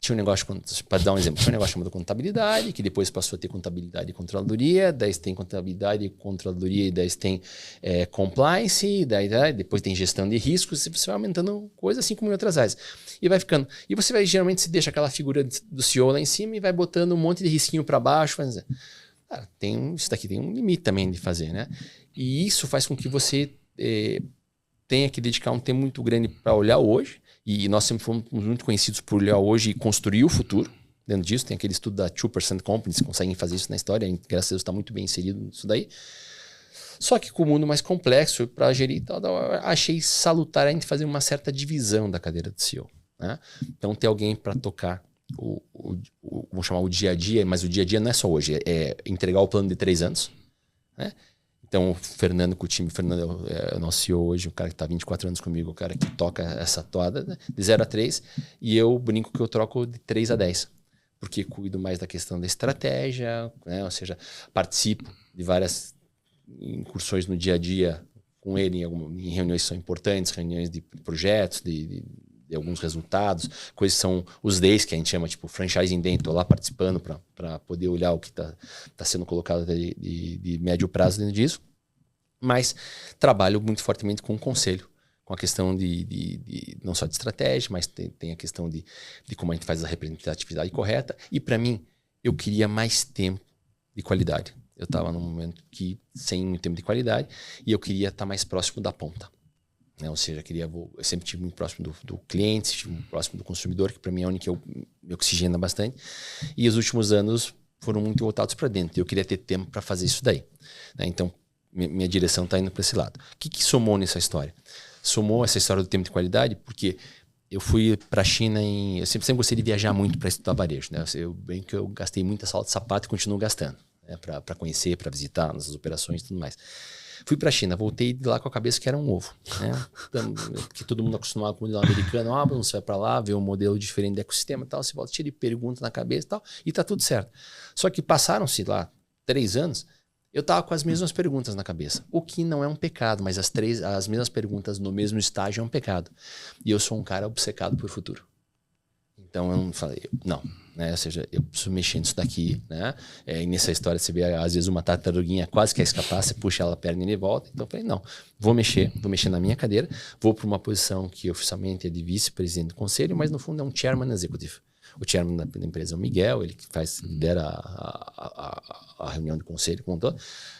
Speaker 2: Tinha um negócio, para dar um exemplo, tinha um negócio chamado contabilidade, que depois passou a ter contabilidade e controladoria, daí tem contabilidade e controladoria, e daí tem compliance, daí depois tem gestão de riscos, e você vai aumentando coisas assim como em outras áreas. E vai ficando. E você vai, geralmente, se deixa aquela figura do CEO lá em cima e vai botando um monte de risquinho para baixo. Cara, isso daqui tem um limite também de fazer, né? E isso faz com que você tenha que dedicar um tempo muito grande para olhar hoje. E nós sempre fomos muito conhecidos por olhar hoje e construir o futuro. Dentro disso, tem aquele estudo da 2% Companies que conseguem fazer isso na história. Graças a Deus está muito bem inserido nisso daí. Só que com o mundo mais complexo, para gerir e tal, achei salutar a gente fazer uma certa divisão da cadeira de CEO. Né? Então, ter alguém para tocar vamos chamar o dia a dia, mas o dia a dia não é só hoje, é entregar o plano de 3 anos. Né? Então, o Fernando com o time, o Fernando é o nosso CEO hoje, o cara que está 24 anos comigo, o cara que toca essa toada, né? De 0 a 3, e eu brinco que eu troco de 3 a 10, porque cuido mais da questão da estratégia, né? Ou seja, participo de várias incursões no dia a dia com ele em reuniões que são importantes, reuniões de projetos, de alguns resultados, coisas que são os days que a gente chama, tipo franchising day, estou lá participando para poder olhar o que está sendo colocado de médio prazo dentro disso, mas trabalho muito fortemente com o conselho, com a questão de não só de estratégia, mas tem a questão de como a gente faz a representatividade correta, e para mim, eu queria mais tempo de qualidade. Eu estava num momento sem muito tempo de qualidade, e eu queria estar mais próximo da ponta. Né? Ou seja, eu sempre estive muito próximo do cliente, estive muito próximo do consumidor, que para mim é onde que me oxigena bastante. E os últimos anos foram muito voltados para dentro. E eu queria ter tempo para fazer isso daí. Né? Então, minha direção está indo para esse lado. O que somou nessa história? Somou essa história do tempo de qualidade, porque eu fui para a China eu sempre gostei de viajar muito para estudar varejo. Né? Eu gastei muita sala de sapato e continuo gastando. Né? Para conhecer, para visitar nas operações e tudo mais. Fui para a China, voltei de lá com a cabeça que era um ovo. Né? Porque todo mundo acostumado com o modelo americano, você vai para lá, vê um modelo diferente do ecossistema e tal, você volta cheio de perguntas na cabeça e tal, e tá tudo certo. Só que passaram-se lá 3 anos, eu tava com as mesmas perguntas na cabeça. O que não é um pecado, mas as mesmas perguntas no mesmo estágio é um pecado. E eu sou um cara obcecado por futuro. Então eu não falei, não. Né? Ou seja, eu preciso mexer nisso daqui, né? E nessa história você vê, às vezes, uma tartaruguinha quase quer escapar, você puxa ela a perna e ele volta. Então eu falei, não, vou mexer na minha cadeira, vou para uma posição que oficialmente é de vice-presidente do conselho, mas no fundo é um chairman executivo. O chairman da empresa é o Miguel, ele que lidera a reunião do conselho como um todo.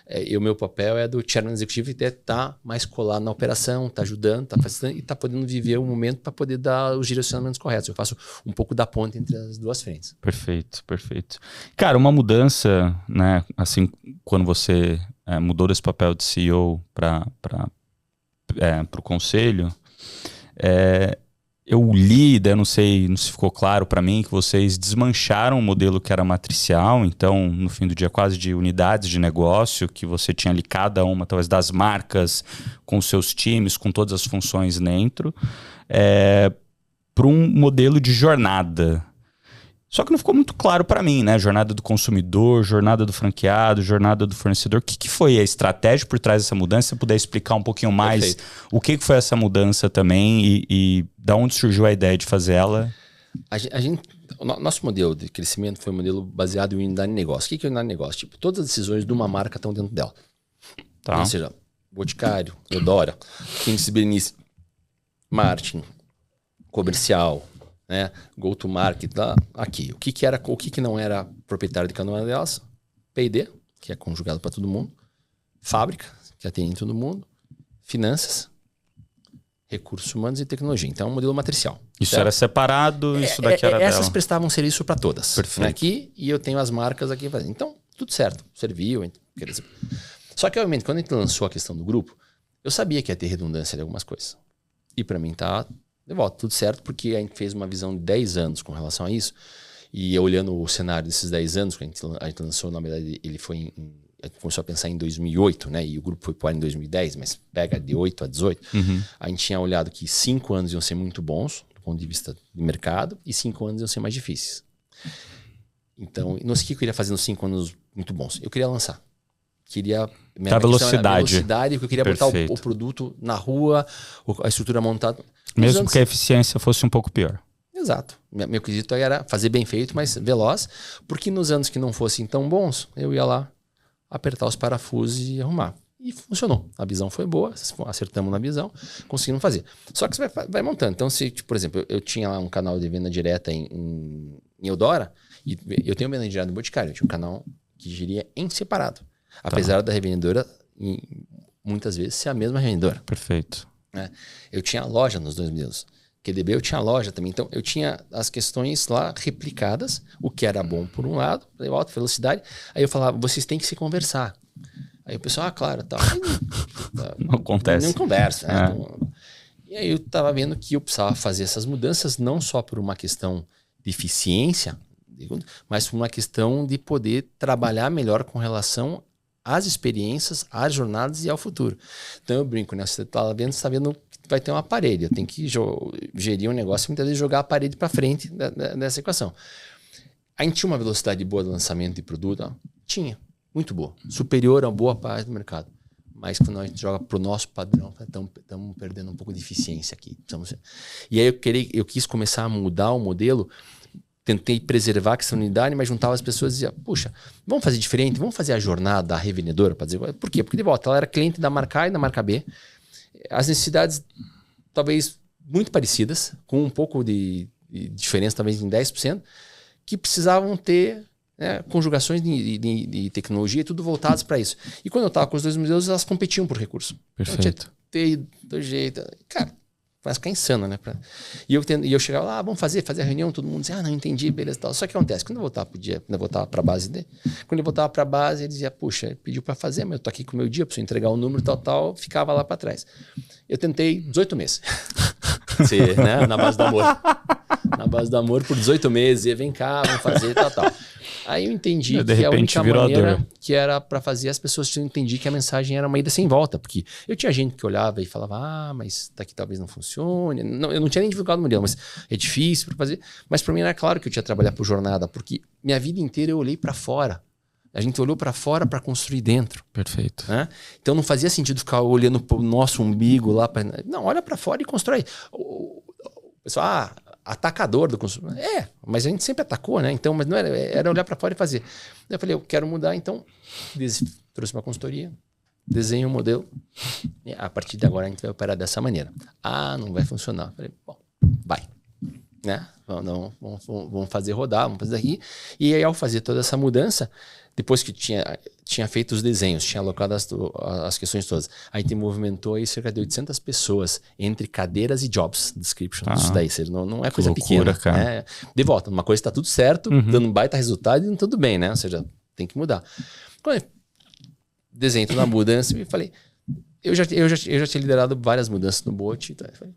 Speaker 2: E o meu papel é do chairman executivo e estar mais colado na operação, tá ajudando, tá fazendo e tá podendo viver o momento para poder dar os direcionamentos corretos. Eu faço um pouco da ponte entre as duas frentes.
Speaker 1: Perfeito, perfeito. Cara, uma mudança, né? Assim, quando você mudou desse papel de CEO para o conselho, eu li, não sei se ficou claro para mim, que vocês desmancharam o modelo que era matricial, então, no fim do dia, quase de unidades de negócio, que você tinha ali cada uma, talvez, das marcas, com seus times, com todas as funções dentro, para um modelo de jornada. Só que não ficou muito claro para mim, né? Jornada do consumidor, jornada do franqueado, jornada do fornecedor. O que foi a estratégia por trás dessa mudança? Se você puder explicar um pouquinho mais o que foi essa mudança também e da onde surgiu a ideia de fazer ela?
Speaker 2: O nosso modelo de crescimento foi um modelo baseado em unidade de negócio. O que é unidade de negócio? Tipo, todas as decisões de uma marca estão dentro dela.
Speaker 1: Tá.
Speaker 2: Ou seja, Boticário, Eudora, Kings Berenice, marketing, comercial, né? Go to market, aqui. O que não era proprietário de cada uma delas? P&D, que é conjugado para todo mundo. Fábrica, que atende todo mundo. Finanças. recursos humanos e tecnologia. Então, é um modelo matricial.
Speaker 1: Isso
Speaker 2: certo?
Speaker 1: Era separado, isso daqui era
Speaker 2: Essas
Speaker 1: dela.
Speaker 2: prestavam serviço para todas.
Speaker 1: Perfeito.
Speaker 2: Aqui, e eu tenho as marcas aqui. Então, tudo certo. Serviu. Quer dizer. Só que, obviamente, quando a gente lançou a questão do grupo, eu sabia que ia ter redundância de algumas coisas. E para mim tá de volta, tudo certo, porque a gente fez uma visão de 10 anos com relação a isso. E olhando o cenário desses 10 anos, que a gente lançou, na verdade, ele foi a gente começou a pensar em 2008, né? E o grupo foi pro ar em 2010, mas pega de 8 a 18. A gente tinha olhado que 5 anos iam ser muito bons, do ponto de vista de mercado, e 5 anos iam ser mais difíceis. Então, não sei o que eu queria fazer nos 5 anos muito bons. Eu queria lançar. Queria
Speaker 1: a velocidade,
Speaker 2: porque eu queria botar o produto na rua, a estrutura montada.
Speaker 1: Mesmo que a eficiência fosse um pouco pior.
Speaker 2: Exato. Meu quesito era fazer bem feito, mas veloz, porque nos anos que não fossem tão bons, eu ia lá apertar os parafusos e arrumar. E funcionou. A visão foi boa, acertamos na visão, conseguimos fazer. Só que você vai montando. Então, se, tipo, por exemplo, eu tinha lá um canal de venda direta em Eudora, e eu tenho venda direta no Boticário, eu tinha um canal que geria em separado. Apesar da revendedora, muitas vezes, ser a mesma revendedora.
Speaker 1: Perfeito.
Speaker 2: Eu tinha loja nos dois modelos. QDB eu tinha loja também. Então, eu tinha as questões lá replicadas, o que era bom por um lado, alta velocidade. Aí eu falava, vocês têm que se conversar. Aí o pessoal, claro, tá.
Speaker 1: Não acontece.
Speaker 2: Não conversa. Né? Então, e aí eu estava vendo que eu precisava fazer essas mudanças, não só por uma questão de eficiência, mas por uma questão de poder trabalhar melhor com relação às experiências, às jornadas e ao futuro. Então eu brinco, né? Você está vendo que vai ter uma parede. Eu tenho que gerir um negócio e muitas vezes jogar a parede para frente dessa equação. A gente tinha uma velocidade boa de lançamento de produto? Ó, tinha, muito boa. Superior a boa parte do mercado. Mas quando a gente joga para o nosso padrão, estamos perdendo um pouco de eficiência aqui. E aí eu quis começar a mudar o modelo. Tentei preservar a questão da unidade, mas juntava as pessoas e dizia, puxa, vamos fazer diferente, vamos fazer a jornada da revendedora para dizer. Por quê? Porque de volta, ela era cliente da marca A e da marca B. As necessidades talvez muito parecidas, com um pouco de diferença, talvez em 10%, que precisavam ter conjugações de tecnologia e tudo voltados para isso. E quando eu estava com os dois modelos, elas competiam por recurso.
Speaker 1: Perfeito.
Speaker 2: Então, do jeito. Cara, vai ficar insano, né? E eu chegava lá, vamos fazer a reunião, todo mundo dizia, não entendi, beleza, tal. Só que acontece, quando eu voltava para a base dele, quando ele voltava para a base, ele dizia, puxa, ele pediu para fazer, mas eu tô aqui com o meu dia, preciso entregar o número, tal, ficava lá para trás. Eu tentei 18 meses. Ser, né? Na base do amor. Na base do amor por 18 meses, e vem cá, vamos fazer, tal. Aí eu entendi que a única maneira que era para fazer, as pessoas entendiam que a mensagem era uma ida sem volta, porque eu tinha gente que olhava e falava, mas daqui talvez não funcione. Não, eu não tinha nem divulgado o modelo, mas é difícil para fazer. Mas para mim era claro que eu tinha que trabalhar por jornada, porque minha vida inteira eu olhei para fora. A gente olhou para fora para construir dentro.
Speaker 1: Perfeito.
Speaker 2: Né? Então não fazia sentido ficar olhando para o nosso umbigo lá. Não, olha para fora e constrói. O pessoal, atacador do consumidor. Mas a gente sempre atacou, né? Então, mas não era olhar para fora e fazer. Eu falei, eu quero mudar, então trouxe uma consultoria, desenhei um modelo. E a partir de agora a gente vai operar dessa maneira. Não vai funcionar. Eu falei, bom, vai. Né? Vamos fazer rodar, vamos fazer aqui. E aí, ao fazer toda essa mudança, depois que tinha feito os desenhos, tinha alocado as questões todas, a gente movimentou aí cerca de 800 pessoas entre cadeiras e jobs description. Isso daí não é coisa loucura, pequena. Cara. De volta, uma coisa está tudo certo, dando um baita resultado e não tudo bem, né? Ou seja, tem que mudar. Quando eu desenhei toda a mudança, eu falei, eu já tinha liderado várias mudanças no Bote, então eu falei,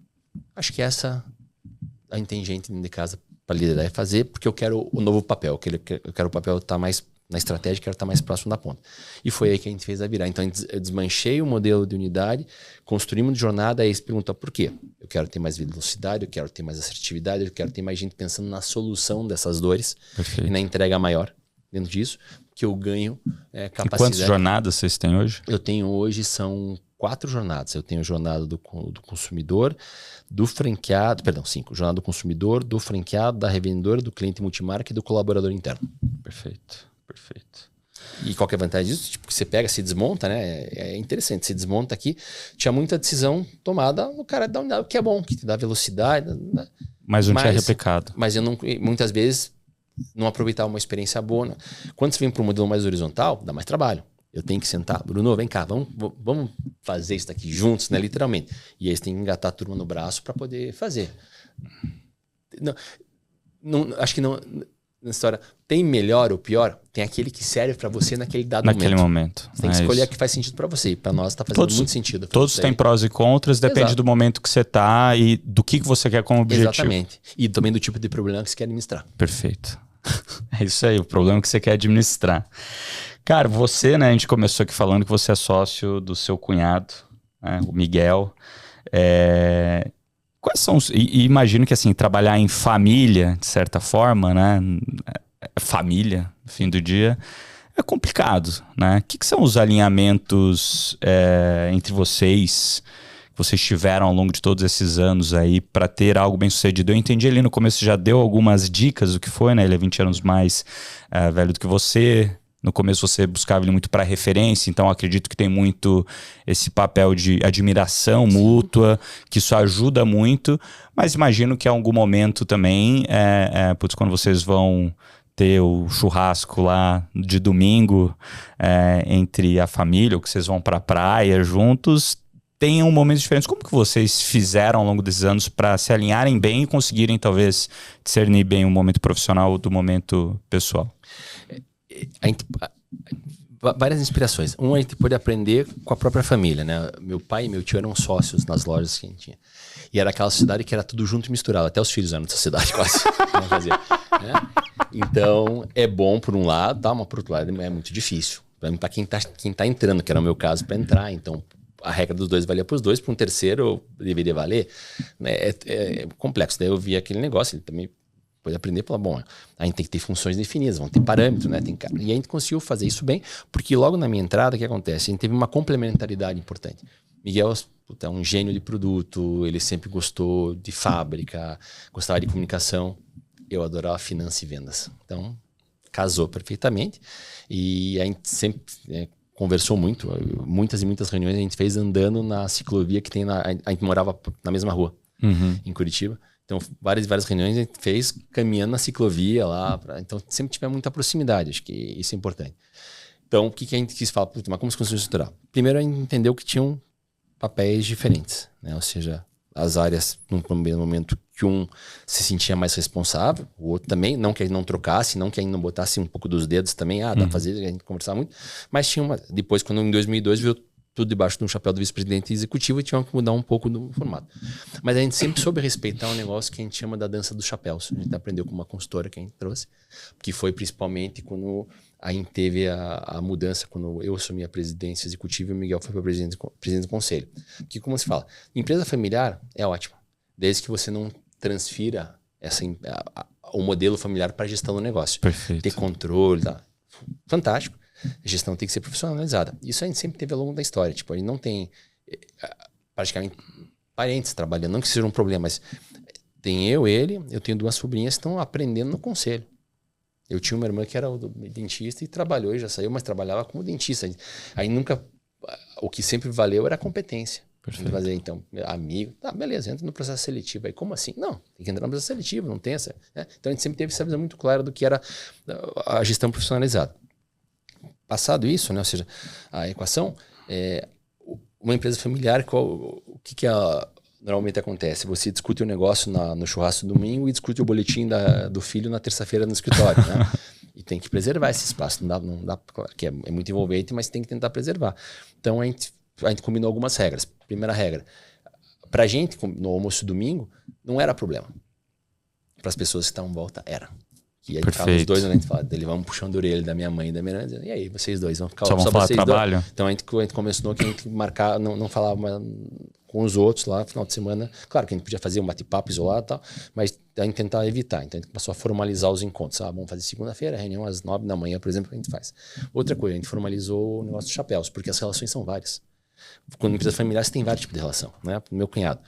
Speaker 2: acho que essa a gente tem gente de casa para liderar e fazer, porque eu quero o novo papel, eu quero o papel estar mais na estratégia, quero estar mais próximo da ponta. E foi aí que a gente fez a virar. Então, eu desmanchei o modelo de unidade, construímos de jornada, aí se pergunta por quê? Eu quero ter mais velocidade, eu quero ter mais assertividade, eu quero ter mais gente pensando na solução dessas dores. Perfeito. E na entrega maior dentro disso, que eu ganho capacidade. E
Speaker 1: quantas jornadas vocês têm hoje?
Speaker 2: Eu tenho hoje, são 4 jornadas. Eu tenho a jornada do consumidor, do franqueado, 5. Jornada do consumidor, do franqueado, da revendedora, do cliente multimarca e do colaborador interno.
Speaker 1: Perfeito.
Speaker 2: E qual que é a vantagem disso? Tipo, que você pega, se desmonta, né? É interessante. Se desmonta aqui, tinha muita decisão tomada no cara da unidade, que é bom, que te dá velocidade. Né?
Speaker 1: Mas não tinha replicado.
Speaker 2: Mas eu não, muitas vezes, não aproveitava uma experiência boa. Né? Quando você vem para um modelo mais horizontal, dá mais trabalho. Eu tenho que sentar, Bruno, vem cá, vamos fazer isso daqui juntos, né? Literalmente. E aí você tem que engatar a turma no braço para poder fazer. Acho que não. Na história, tem melhor ou pior? Tem aquele que serve para você naquele dado
Speaker 1: momento.
Speaker 2: Você tem que escolher a que faz sentido para você. E para nós tá fazendo muito sentido.
Speaker 1: Todos têm prós e contras, depende do momento que você tá e do que você quer como objetivo.
Speaker 2: Exatamente. E também do tipo de problema que você quer administrar.
Speaker 1: Perfeito. É isso aí, o problema que você quer administrar. Cara, você, né, a gente começou aqui falando que você é sócio do seu cunhado, né, o Miguel. Quais são os... E imagino que, assim, trabalhar em família, de certa forma, né, família, no fim do dia, é complicado, né? O que são os alinhamentos entre vocês, que vocês tiveram ao longo de todos esses anos aí para ter algo bem sucedido? Eu entendi ali no começo, já deu algumas dicas do que foi, né? Ele é 20 anos mais velho do que você. No começo você buscava ele muito para referência, então acredito que tem muito esse papel de admiração mútua, que isso ajuda muito, mas imagino que em algum momento também, quando vocês vão ter o churrasco lá de domingo entre a família, ou que vocês vão para a praia juntos, tenham momentos diferentes. Como que vocês fizeram ao longo desses anos para se alinharem bem e conseguirem talvez discernir bem o momento profissional do momento pessoal?
Speaker 2: Várias inspirações. A gente pôde aprender com a própria família, né? Meu pai e meu tio eram sócios nas lojas que a gente tinha. E era aquela sociedade que era tudo junto e misturado. Até os filhos eram dessa cidade quase. Né? Então, é bom por um lado, tá? Mas por outro lado é muito difícil. Para quem tá entrando, que era o meu caso, para entrar. Então, a regra dos dois valia para os dois. Para um terceiro, deveria valer. Né? É complexo. Daí eu vi aquele negócio, ele também pode aprender e falar, bom, a gente tem que ter funções definidas, vão ter parâmetros, né? E a gente conseguiu fazer isso bem, porque logo na minha entrada, o que acontece? A gente teve uma complementaridade importante. Miguel é um gênio de produto, ele sempre gostou de fábrica, gostava de comunicação. Eu adorava finanças e vendas. Então, casou perfeitamente. E a gente sempre conversou muito, muitas e muitas reuniões a gente fez andando na ciclovia que tem a gente morava na mesma rua, em Curitiba. Então, várias reuniões a gente fez caminhando na ciclovia lá. Então, sempre tiver muita proximidade. Acho que isso é importante. Então, o que a gente quis falar? Mas como se conseguiu estruturar? Primeiro, a gente entendeu que tinham papéis diferentes. Né? Ou seja, as áreas, num primeiro momento, que um se sentia mais responsável, o outro também. Não que a gente não trocasse, não que a gente não botasse um pouco dos dedos também. Dá pra fazer, a gente conversava muito. Mas tinha uma... Depois, quando em 2002, viu tudo debaixo de um chapéu do vice-presidente executivo e tinha que mudar um pouco do formato. Mas a gente sempre soube respeitar um negócio que a gente chama da dança dos chapéus. A gente aprendeu com uma consultora que a gente trouxe, que foi principalmente quando a gente teve a mudança, quando eu assumi a presidência executiva e o Miguel foi para presidente do conselho. Que, como se fala, empresa familiar é ótima, desde que você não transfira o modelo familiar para a gestão do negócio.
Speaker 1: Perfeito.
Speaker 2: Ter controle, tá? Fantástico. A gestão tem que ser profissionalizada. Isso a gente sempre teve ao longo da história. Tipo, a gente não tem praticamente parentes trabalhando, não que seja um problema, mas tem eu tenho duas sobrinhas que estão aprendendo no conselho. Eu tinha uma irmã que era dentista e trabalhou e já saiu, mas trabalhava como dentista. Aí nunca... O que sempre valeu era a competência. Fazer, então, amigo, tá, beleza, entra no processo seletivo. Aí, como assim? Não, tem que entrar no processo seletivo, não tem essa. Né? Então, a gente sempre teve essa visão muito clara do que era a gestão profissionalizada. Passado isso, né, ou seja, a equação, uma empresa familiar, o que normalmente acontece? Você discute o negócio no churrasco do domingo e discute o boletim do filho na terça-feira no escritório, né? E tem que preservar esse espaço. Não dá, claro que é muito envolvente, mas tem que tentar preservar. Então, a gente combinou algumas regras. Primeira regra, pra gente, no almoço domingo, não era problema. Para as pessoas que estavam em volta, era. E aí ficava os dois, né, a gente falava, ele vamos puxando a orelha da minha mãe e da minha irmã, dizendo, e aí, vocês dois vão ficar
Speaker 1: só vão falar
Speaker 2: vocês
Speaker 1: trabalho?
Speaker 2: Dois. Então a gente começou que a gente marcar, não falava com os outros lá, no final de semana. Claro que a gente podia fazer um bate-papo isolado e tal, mas a gente tentava evitar. Então a gente começou a formalizar os encontros. Vamos fazer segunda-feira, reunião às 9 da manhã, por exemplo, que a gente faz. Outra coisa, a gente formalizou o negócio dos chapéus, porque as relações são várias. Quando empresa familiar, você tem vários tipos de relação, né? Meu cunhado.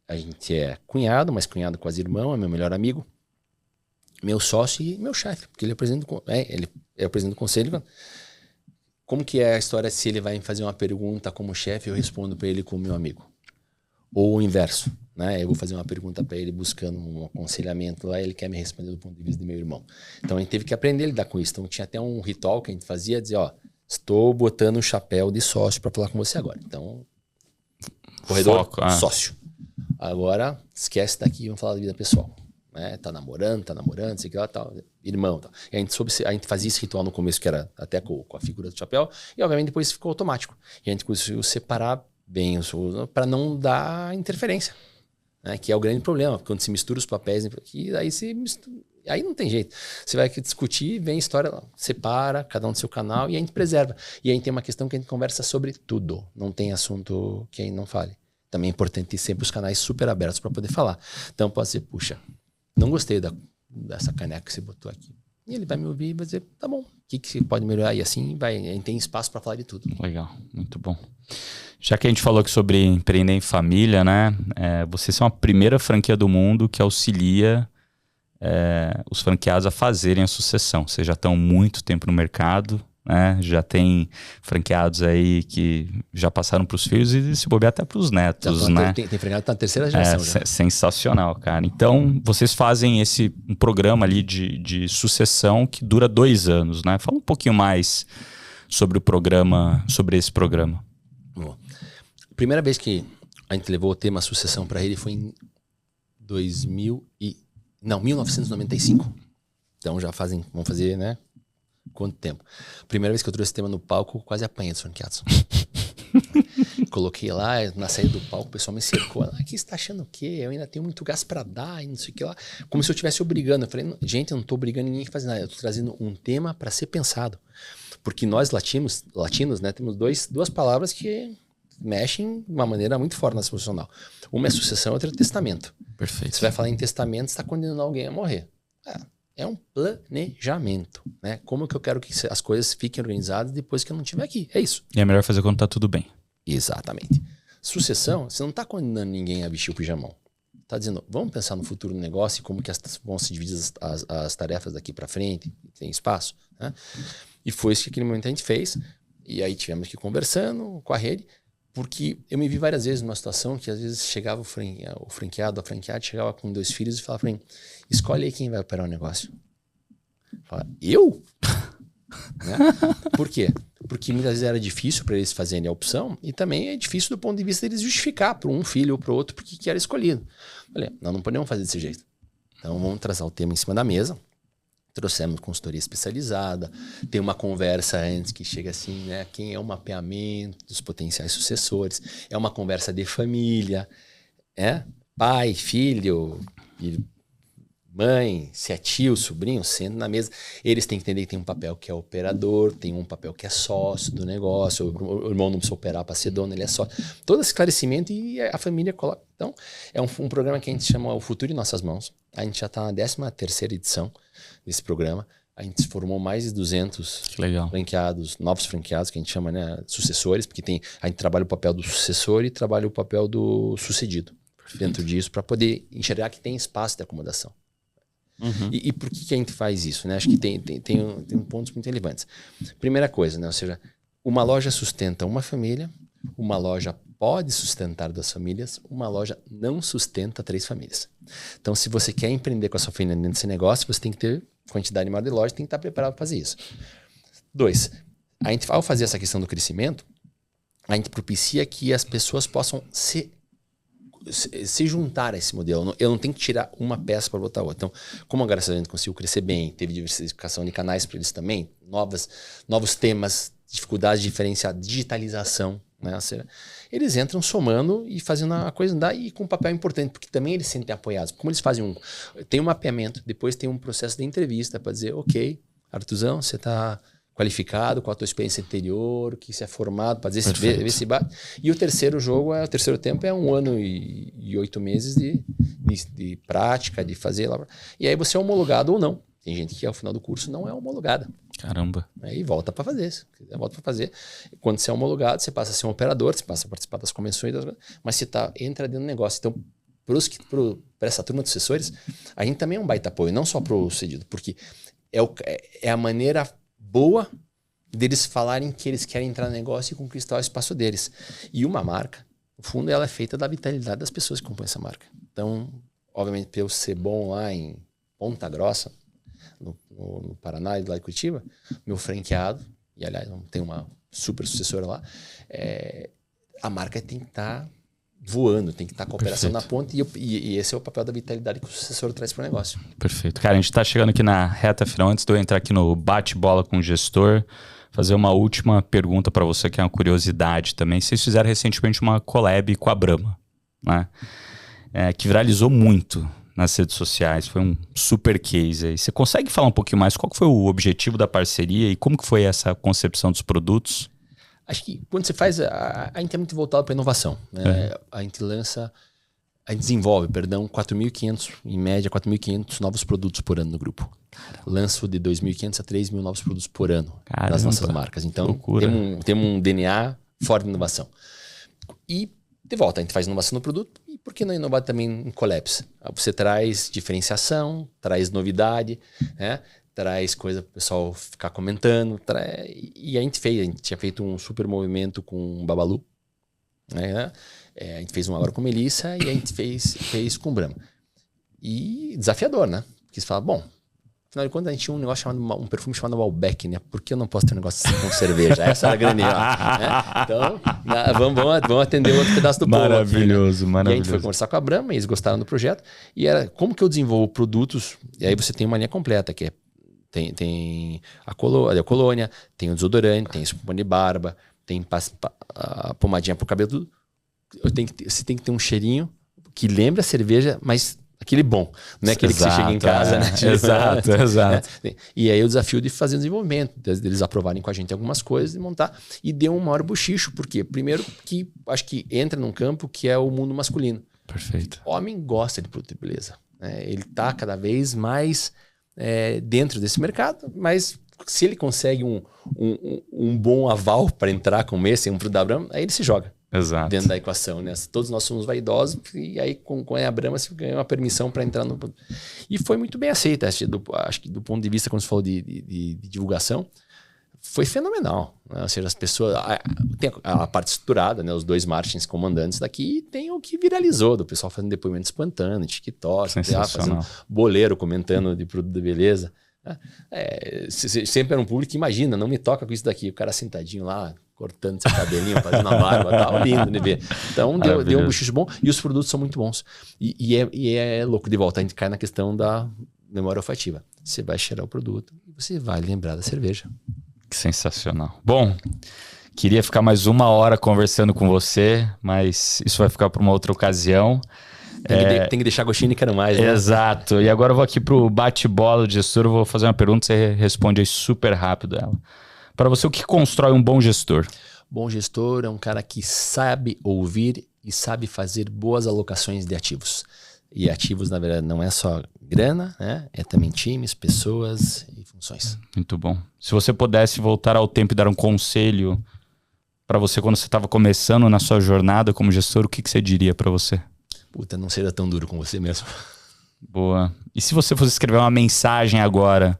Speaker 2: A gente é cunhado, mas cunhado quase irmão, é meu melhor amigo. Meu sócio e meu chefe, porque ele é o presidente do conselho. Como que é a história se ele vai fazer uma pergunta como chefe, eu respondo para ele como meu amigo? Ou o inverso, né? Eu vou fazer uma pergunta para ele buscando um aconselhamento lá, ele quer me responder do ponto de vista de meu irmão. Então a gente teve que aprender a lidar com isso. Então tinha até um ritual que a gente fazia, dizer, estou botando o chapéu de sócio para falar com você agora. Então, corredor, sócio. Agora, esquece daqui, vamos falar da vida pessoal. Né? Tá namorando, sei que lá, tal, irmão. Tal. E a gente fazia esse ritual no começo, que era até com a figura do chapéu, e obviamente depois ficou automático. E a gente conseguiu separar bem para não dar interferência. Né? Que é o grande problema, quando se mistura os papéis, e aí não tem jeito. Você vai discutir, vem a história, separa, cada um do seu canal, e a gente preserva. E aí tem uma questão que a gente conversa sobre tudo. Não tem assunto que a gente não fale. Também é importante ter sempre os canais super abertos para poder falar. Então pode ser, puxa, não gostei dessa caneca que você botou aqui. E ele vai me ouvir e vai dizer, tá bom, o que você pode melhorar? E assim vai, a gente tem espaço para falar de tudo.
Speaker 1: Legal, muito bom. Já que a gente falou aqui sobre empreender em família, né? Vocês são a primeira franquia do mundo que auxilia os franqueados a fazerem a sucessão. Vocês já estão muito tempo no mercado, né? Já tem franqueados aí que já passaram para os filhos e se bobear até para os netos, né?
Speaker 2: Tem franqueado que tá na terceira geração já.
Speaker 1: Sensacional, cara. Então, vocês fazem um programa ali de sucessão que dura 2 anos, né? Fala um pouquinho mais sobre esse programa.
Speaker 2: Bom, a primeira vez que a gente levou o tema sucessão para ele foi em 1995. Então já vamos fazer, né? Quanto tempo? Primeira vez que eu trouxe esse tema no palco, quase apanhei dos franqueados. Coloquei lá, na saída do palco, o pessoal me cercou. Aqui você tá achando o quê? Eu ainda tenho muito gás para dar e não sei o que lá. Como se eu estivesse obrigando. Eu falei, gente, eu não tô obrigando ninguém a fazer nada. Eu tô trazendo um tema para ser pensado. Porque nós latinos, né, temos duas palavras que mexem de uma maneira muito forte na nossa emocional. Uma é sucessão, outra é testamento.
Speaker 1: Perfeito.
Speaker 2: Você vai falar em testamento, você está condenando alguém a morrer. É um planejamento, né? Como que eu quero que as coisas fiquem organizadas depois que eu não estiver aqui. É isso.
Speaker 1: E é melhor fazer quando tá tudo bem.
Speaker 2: Exatamente. Sucessão, você não está condenando ninguém a vestir o pijamão. Está dizendo, vamos pensar no futuro do negócio e como que vão se dividir as tarefas daqui para frente, tem espaço. Né? E foi isso que naquele momento a gente fez. E aí tivemos que ir conversando com a rede, porque eu me vi várias vezes numa situação que às vezes chegava o franqueado, a franqueada chegava com 2 filhos e falava para mim, escolhe aí quem vai operar o negócio. Fala, eu? Né? Por quê? Porque muitas vezes era difícil para eles fazerem a opção e também é difícil do ponto de vista deles justificar para um filho ou para o outro porque que era escolhido. Falei, nós não podemos fazer desse jeito. Então vamos trazer o tema em cima da mesa. Trouxemos consultoria especializada, tem uma conversa antes que chega assim, né? Quem é o mapeamento dos potenciais sucessores? É uma conversa de família, pai, filho, mãe, se é tio, sobrinho, sendo na mesa. Eles têm que entender que tem um papel que é operador, tem um papel que é sócio do negócio, o irmão não precisa operar para ser dono, ele é sócio. Todo esse esclarecimento e a família coloca. Então, é um programa que a gente chama O Futuro em Nossas Mãos. A gente já está na 13ª edição desse programa. A gente formou mais de 200 franqueados, novos franqueados, que a gente chama, né, sucessores, porque a gente trabalha o papel do sucessor e trabalha o papel do sucedido. Perfeito. Dentro disso, para poder enxergar que tem espaço de acomodação. Uhum. E por que a gente faz isso? Né? Acho que tem pontos muito relevantes. Primeira coisa, né? Ou seja, uma loja sustenta uma família, uma loja pode sustentar 2 famílias, uma loja não sustenta 3 famílias. Então, se você quer empreender com a sua família dentro desse negócio, você tem que ter quantidade maior de lojas, tem que estar preparado para fazer isso. 2, a gente, ao fazer essa questão do crescimento, a gente propicia que as pessoas possam se juntar a esse modelo. Eu não tenho que tirar uma peça para botar outra. Então, como agora a gente conseguiu crescer bem, teve diversificação de canais para eles também, novos temas, dificuldades diferenciadas, digitalização, né? Ou seja, eles entram somando e fazendo a coisa andar e com um papel importante, porque também eles se sentem apoiados. Como eles fazem tem um mapeamento, depois tem um processo de entrevista para dizer, ok, Artuzão, você está qualificado, com a tua experiência anterior, que você é formado, para dizer ver se bate. E o terceiro tempo é 1 ano e 8 meses de prática, de fazer lá. E aí você é homologado ou não. Tem gente que ao final do curso não é homologada.
Speaker 1: Caramba.
Speaker 2: Aí volta para fazer. Volta para fazer. Quando você é homologado, você passa a ser um operador, você passa a participar das convenções, mas você entra dentro do negócio. Então, para essa turma de assessores, a gente também é um baita apoio, não só para o cedido, porque é a maneira boa deles falarem que eles querem entrar no negócio e conquistar o espaço deles. E uma marca, no fundo, ela é feita da vitalidade das pessoas que compõem essa marca. Então, obviamente, para eu ser bom lá em Ponta Grossa, no Paraná e lá em Curitiba, meu franqueado e aliás, tem uma super sucessora lá, a marca tem que estar voando, tem que estar com a operação na ponta e esse é o papel da vitalidade que o sucessor traz para o negócio.
Speaker 1: Perfeito. Cara, a gente está chegando aqui na reta final. Antes de eu entrar aqui no bate-bola com o gestor, fazer uma última pergunta para você, que é uma curiosidade também. Vocês fizeram recentemente uma collab com a Brahma, né? Que viralizou muito nas redes sociais. Foi um super case aí. Você consegue falar um pouquinho mais qual que foi o objetivo da parceria e como que foi essa concepção dos produtos?
Speaker 2: Acho que quando você faz, a gente é muito voltado para inovação, né? A gente desenvolve, 4.500, em média, 4.500 novos produtos por ano no grupo. Lanço de 2.500 a 3.000 novos produtos por ano das nossas marcas. Então, temos um DNA forte de inovação. E, de volta, a gente faz inovação no produto e por que não inovar também em collabs? Você traz diferenciação, traz novidade, né? Traz coisa para o pessoal ficar comentando. E a gente tinha feito um super movimento com o Babalu, né? A gente fez um agora com Melissa e a gente fez com o Brahma. E desafiador, né? Porque você fala, bom, afinal de contas a gente tinha um perfume chamado Malbec, né? Por que eu não posso ter um negócio assim com cerveja? Essa era a grande... né? Então, vamos atender outro pedaço do bolo.
Speaker 1: Maravilhoso, maravilhoso.
Speaker 2: E a gente foi conversar com a Brahma, eles gostaram do projeto. E era como que eu desenvolvo produtos, e aí você tem uma linha completa, que é tem a colônia, tem o desodorante, tem espuma de barba, tem a pomadinha pro cabelo. Você tem que ter um cheirinho que lembra a cerveja, mas aquele bom, não é aquele que você chega em casa, né?
Speaker 1: Exato.
Speaker 2: E aí o desafio de fazer o desenvolvimento, deles aprovarem com a gente algumas coisas e montar. E deu um maior bochicho, por quê? Primeiro que acho que entra num campo que é o mundo masculino.
Speaker 1: Perfeito.
Speaker 2: O homem gosta de produto de beleza, né? Ele tá cada vez mais dentro desse mercado, mas se ele consegue um bom aval para entrar com esse, um produto da Brahma, aí ele se joga.
Speaker 1: Exato.
Speaker 2: Dentro da equação, né? Todos nós somos vaidosos e aí com a Brahma você ganha uma permissão para entrar no... E foi muito bem aceita, acho que do ponto de vista, quando você falou de divulgação, foi fenomenal, né? Ou seja, as pessoas... Tem a parte estruturada, né? Os dois marketing comandantes daqui, e tem o que viralizou, do pessoal fazendo depoimento espantando, TikTok, fazendo boleiro comentando de produto de beleza. Sempre era um público que imagina, não me toca com isso daqui, o cara sentadinho lá, cortando seu cabelinho, fazendo a barba, tal, lindo de ver. Então deu um bochicho bom e os produtos são muito bons. E é louco, de volta, a gente cai na questão da memória olfativa. Você vai cheirar o produto e você vai lembrar da cerveja.
Speaker 1: Que sensacional. Bom, queria ficar mais 1 hora conversando com você, mas isso vai ficar para uma outra ocasião.
Speaker 2: Tem que deixar gostinho e quero mais, né?
Speaker 1: Exato. E agora eu vou aqui pro bate-bola do gestor, eu vou fazer uma pergunta, você responde aí super rápido ela. Para você, o que constrói um bom gestor?
Speaker 2: Bom gestor é um cara que sabe ouvir e sabe fazer boas alocações de ativos. E ativos, na verdade, não é só grana, né? É também times, pessoas e funções.
Speaker 1: Muito bom. Se você pudesse voltar ao tempo e dar um conselho para você quando você estava começando na sua jornada como gestor, o que você diria para você?
Speaker 2: Puta, não seja tão duro com você mesmo.
Speaker 1: Boa. E se você fosse escrever uma mensagem agora,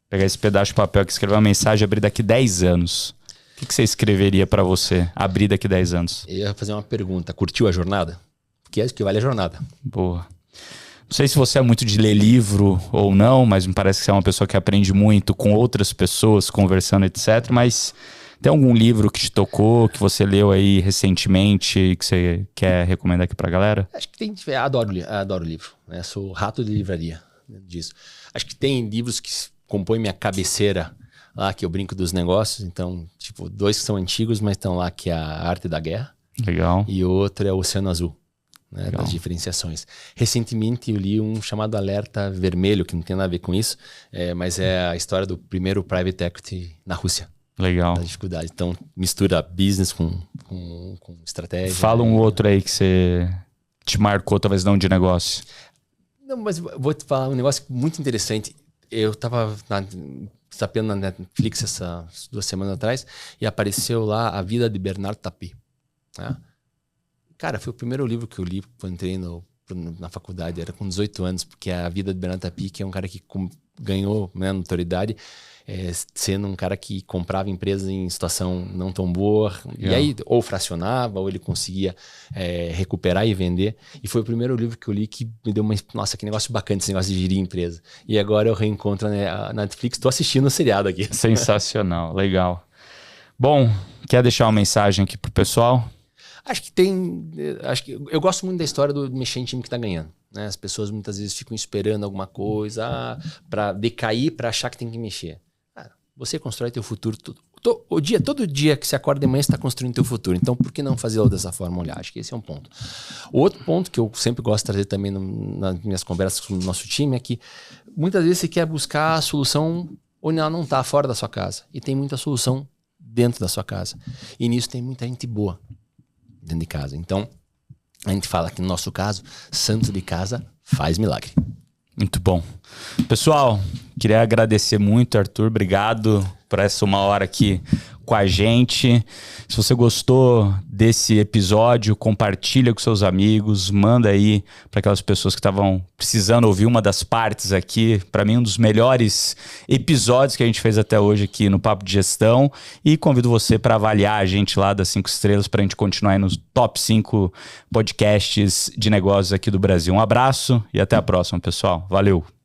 Speaker 1: pegar esse pedaço de papel que escrever uma mensagem e abrir daqui 10 anos, o que você escreveria para você abrir daqui 10 anos?
Speaker 2: Eu ia fazer uma pergunta. Curtiu a jornada? Porque é isso que vale a jornada.
Speaker 1: Boa. Não sei se você é muito de ler livro ou não, mas me parece que você é uma pessoa que aprende muito com outras pessoas, conversando, etc. Mas tem algum livro que te tocou, que você leu aí recentemente, que você quer recomendar aqui pra galera?
Speaker 2: Acho que tem. Adoro livro, né? Sou rato de livraria disso. Acho que tem livros que compõem minha cabeceira lá, que eu brinco dos negócios. Então, tipo, 2 que são antigos, mas estão lá, que é A Arte da Guerra.
Speaker 1: Legal.
Speaker 2: E outro é O Oceano Azul, né? Das diferenciações. Recentemente eu li um chamado Alerta Vermelho, que não tem nada a ver com isso, mas é a história do primeiro private equity na Rússia.
Speaker 1: Legal.
Speaker 2: Da dificuldade. Então, mistura business com estratégia.
Speaker 1: Fala um outro aí que você te marcou, talvez não de negócio.
Speaker 2: Não, mas vou te falar um negócio muito interessante. Eu estava zapeando na Netflix essas 2 semanas atrás e apareceu lá A Vida de Bernard Tapie. Né? Cara, foi o primeiro livro que eu li quando entrei na faculdade. Era com 18 anos, porque é A Vida de Bernard Tapie, que é um cara que ganhou, né, notoriedade, sendo um cara que comprava empresas em situação não tão boa. E aí, ou fracionava, ou ele conseguia recuperar e vender. E foi o primeiro livro que eu li que me deu nossa, que negócio bacana esse negócio de gerir empresa. E agora eu reencontro a Netflix, estou assistindo o seriado aqui.
Speaker 1: Sensacional, legal. Bom, quer deixar uma mensagem aqui pro pessoal?
Speaker 2: Acho que eu gosto muito da história do mexer em time que tá ganhando. Né? As pessoas muitas vezes ficam esperando alguma coisa para decair, para achar que tem que mexer. Cara, você constrói teu futuro todo dia que você acorda de manhã, você está construindo teu futuro. Então, por que não fazê-lo dessa forma? Olhar, acho que esse é um ponto. O outro ponto que eu sempre gosto de trazer também nas minhas conversas com o nosso time é que muitas vezes você quer buscar a solução onde ela não está, fora da sua casa. E tem muita solução dentro da sua casa. E nisso tem muita gente boa dentro de casa. Então, a gente fala que no nosso caso, santo de casa faz milagre.
Speaker 1: Muito bom. Pessoal, queria agradecer muito, Arthur. Obrigado por essa 1 hora aqui com a gente. Se você gostou desse episódio, compartilha com seus amigos, manda aí para aquelas pessoas que estavam precisando ouvir uma das partes aqui. Para mim, um dos melhores episódios que a gente fez até hoje aqui no Papo de Gestão. E convido você para avaliar a gente lá das 5 estrelas para a gente continuar aí nos top 5 podcasts de negócios aqui do Brasil. Um abraço e até a próxima, pessoal. Valeu!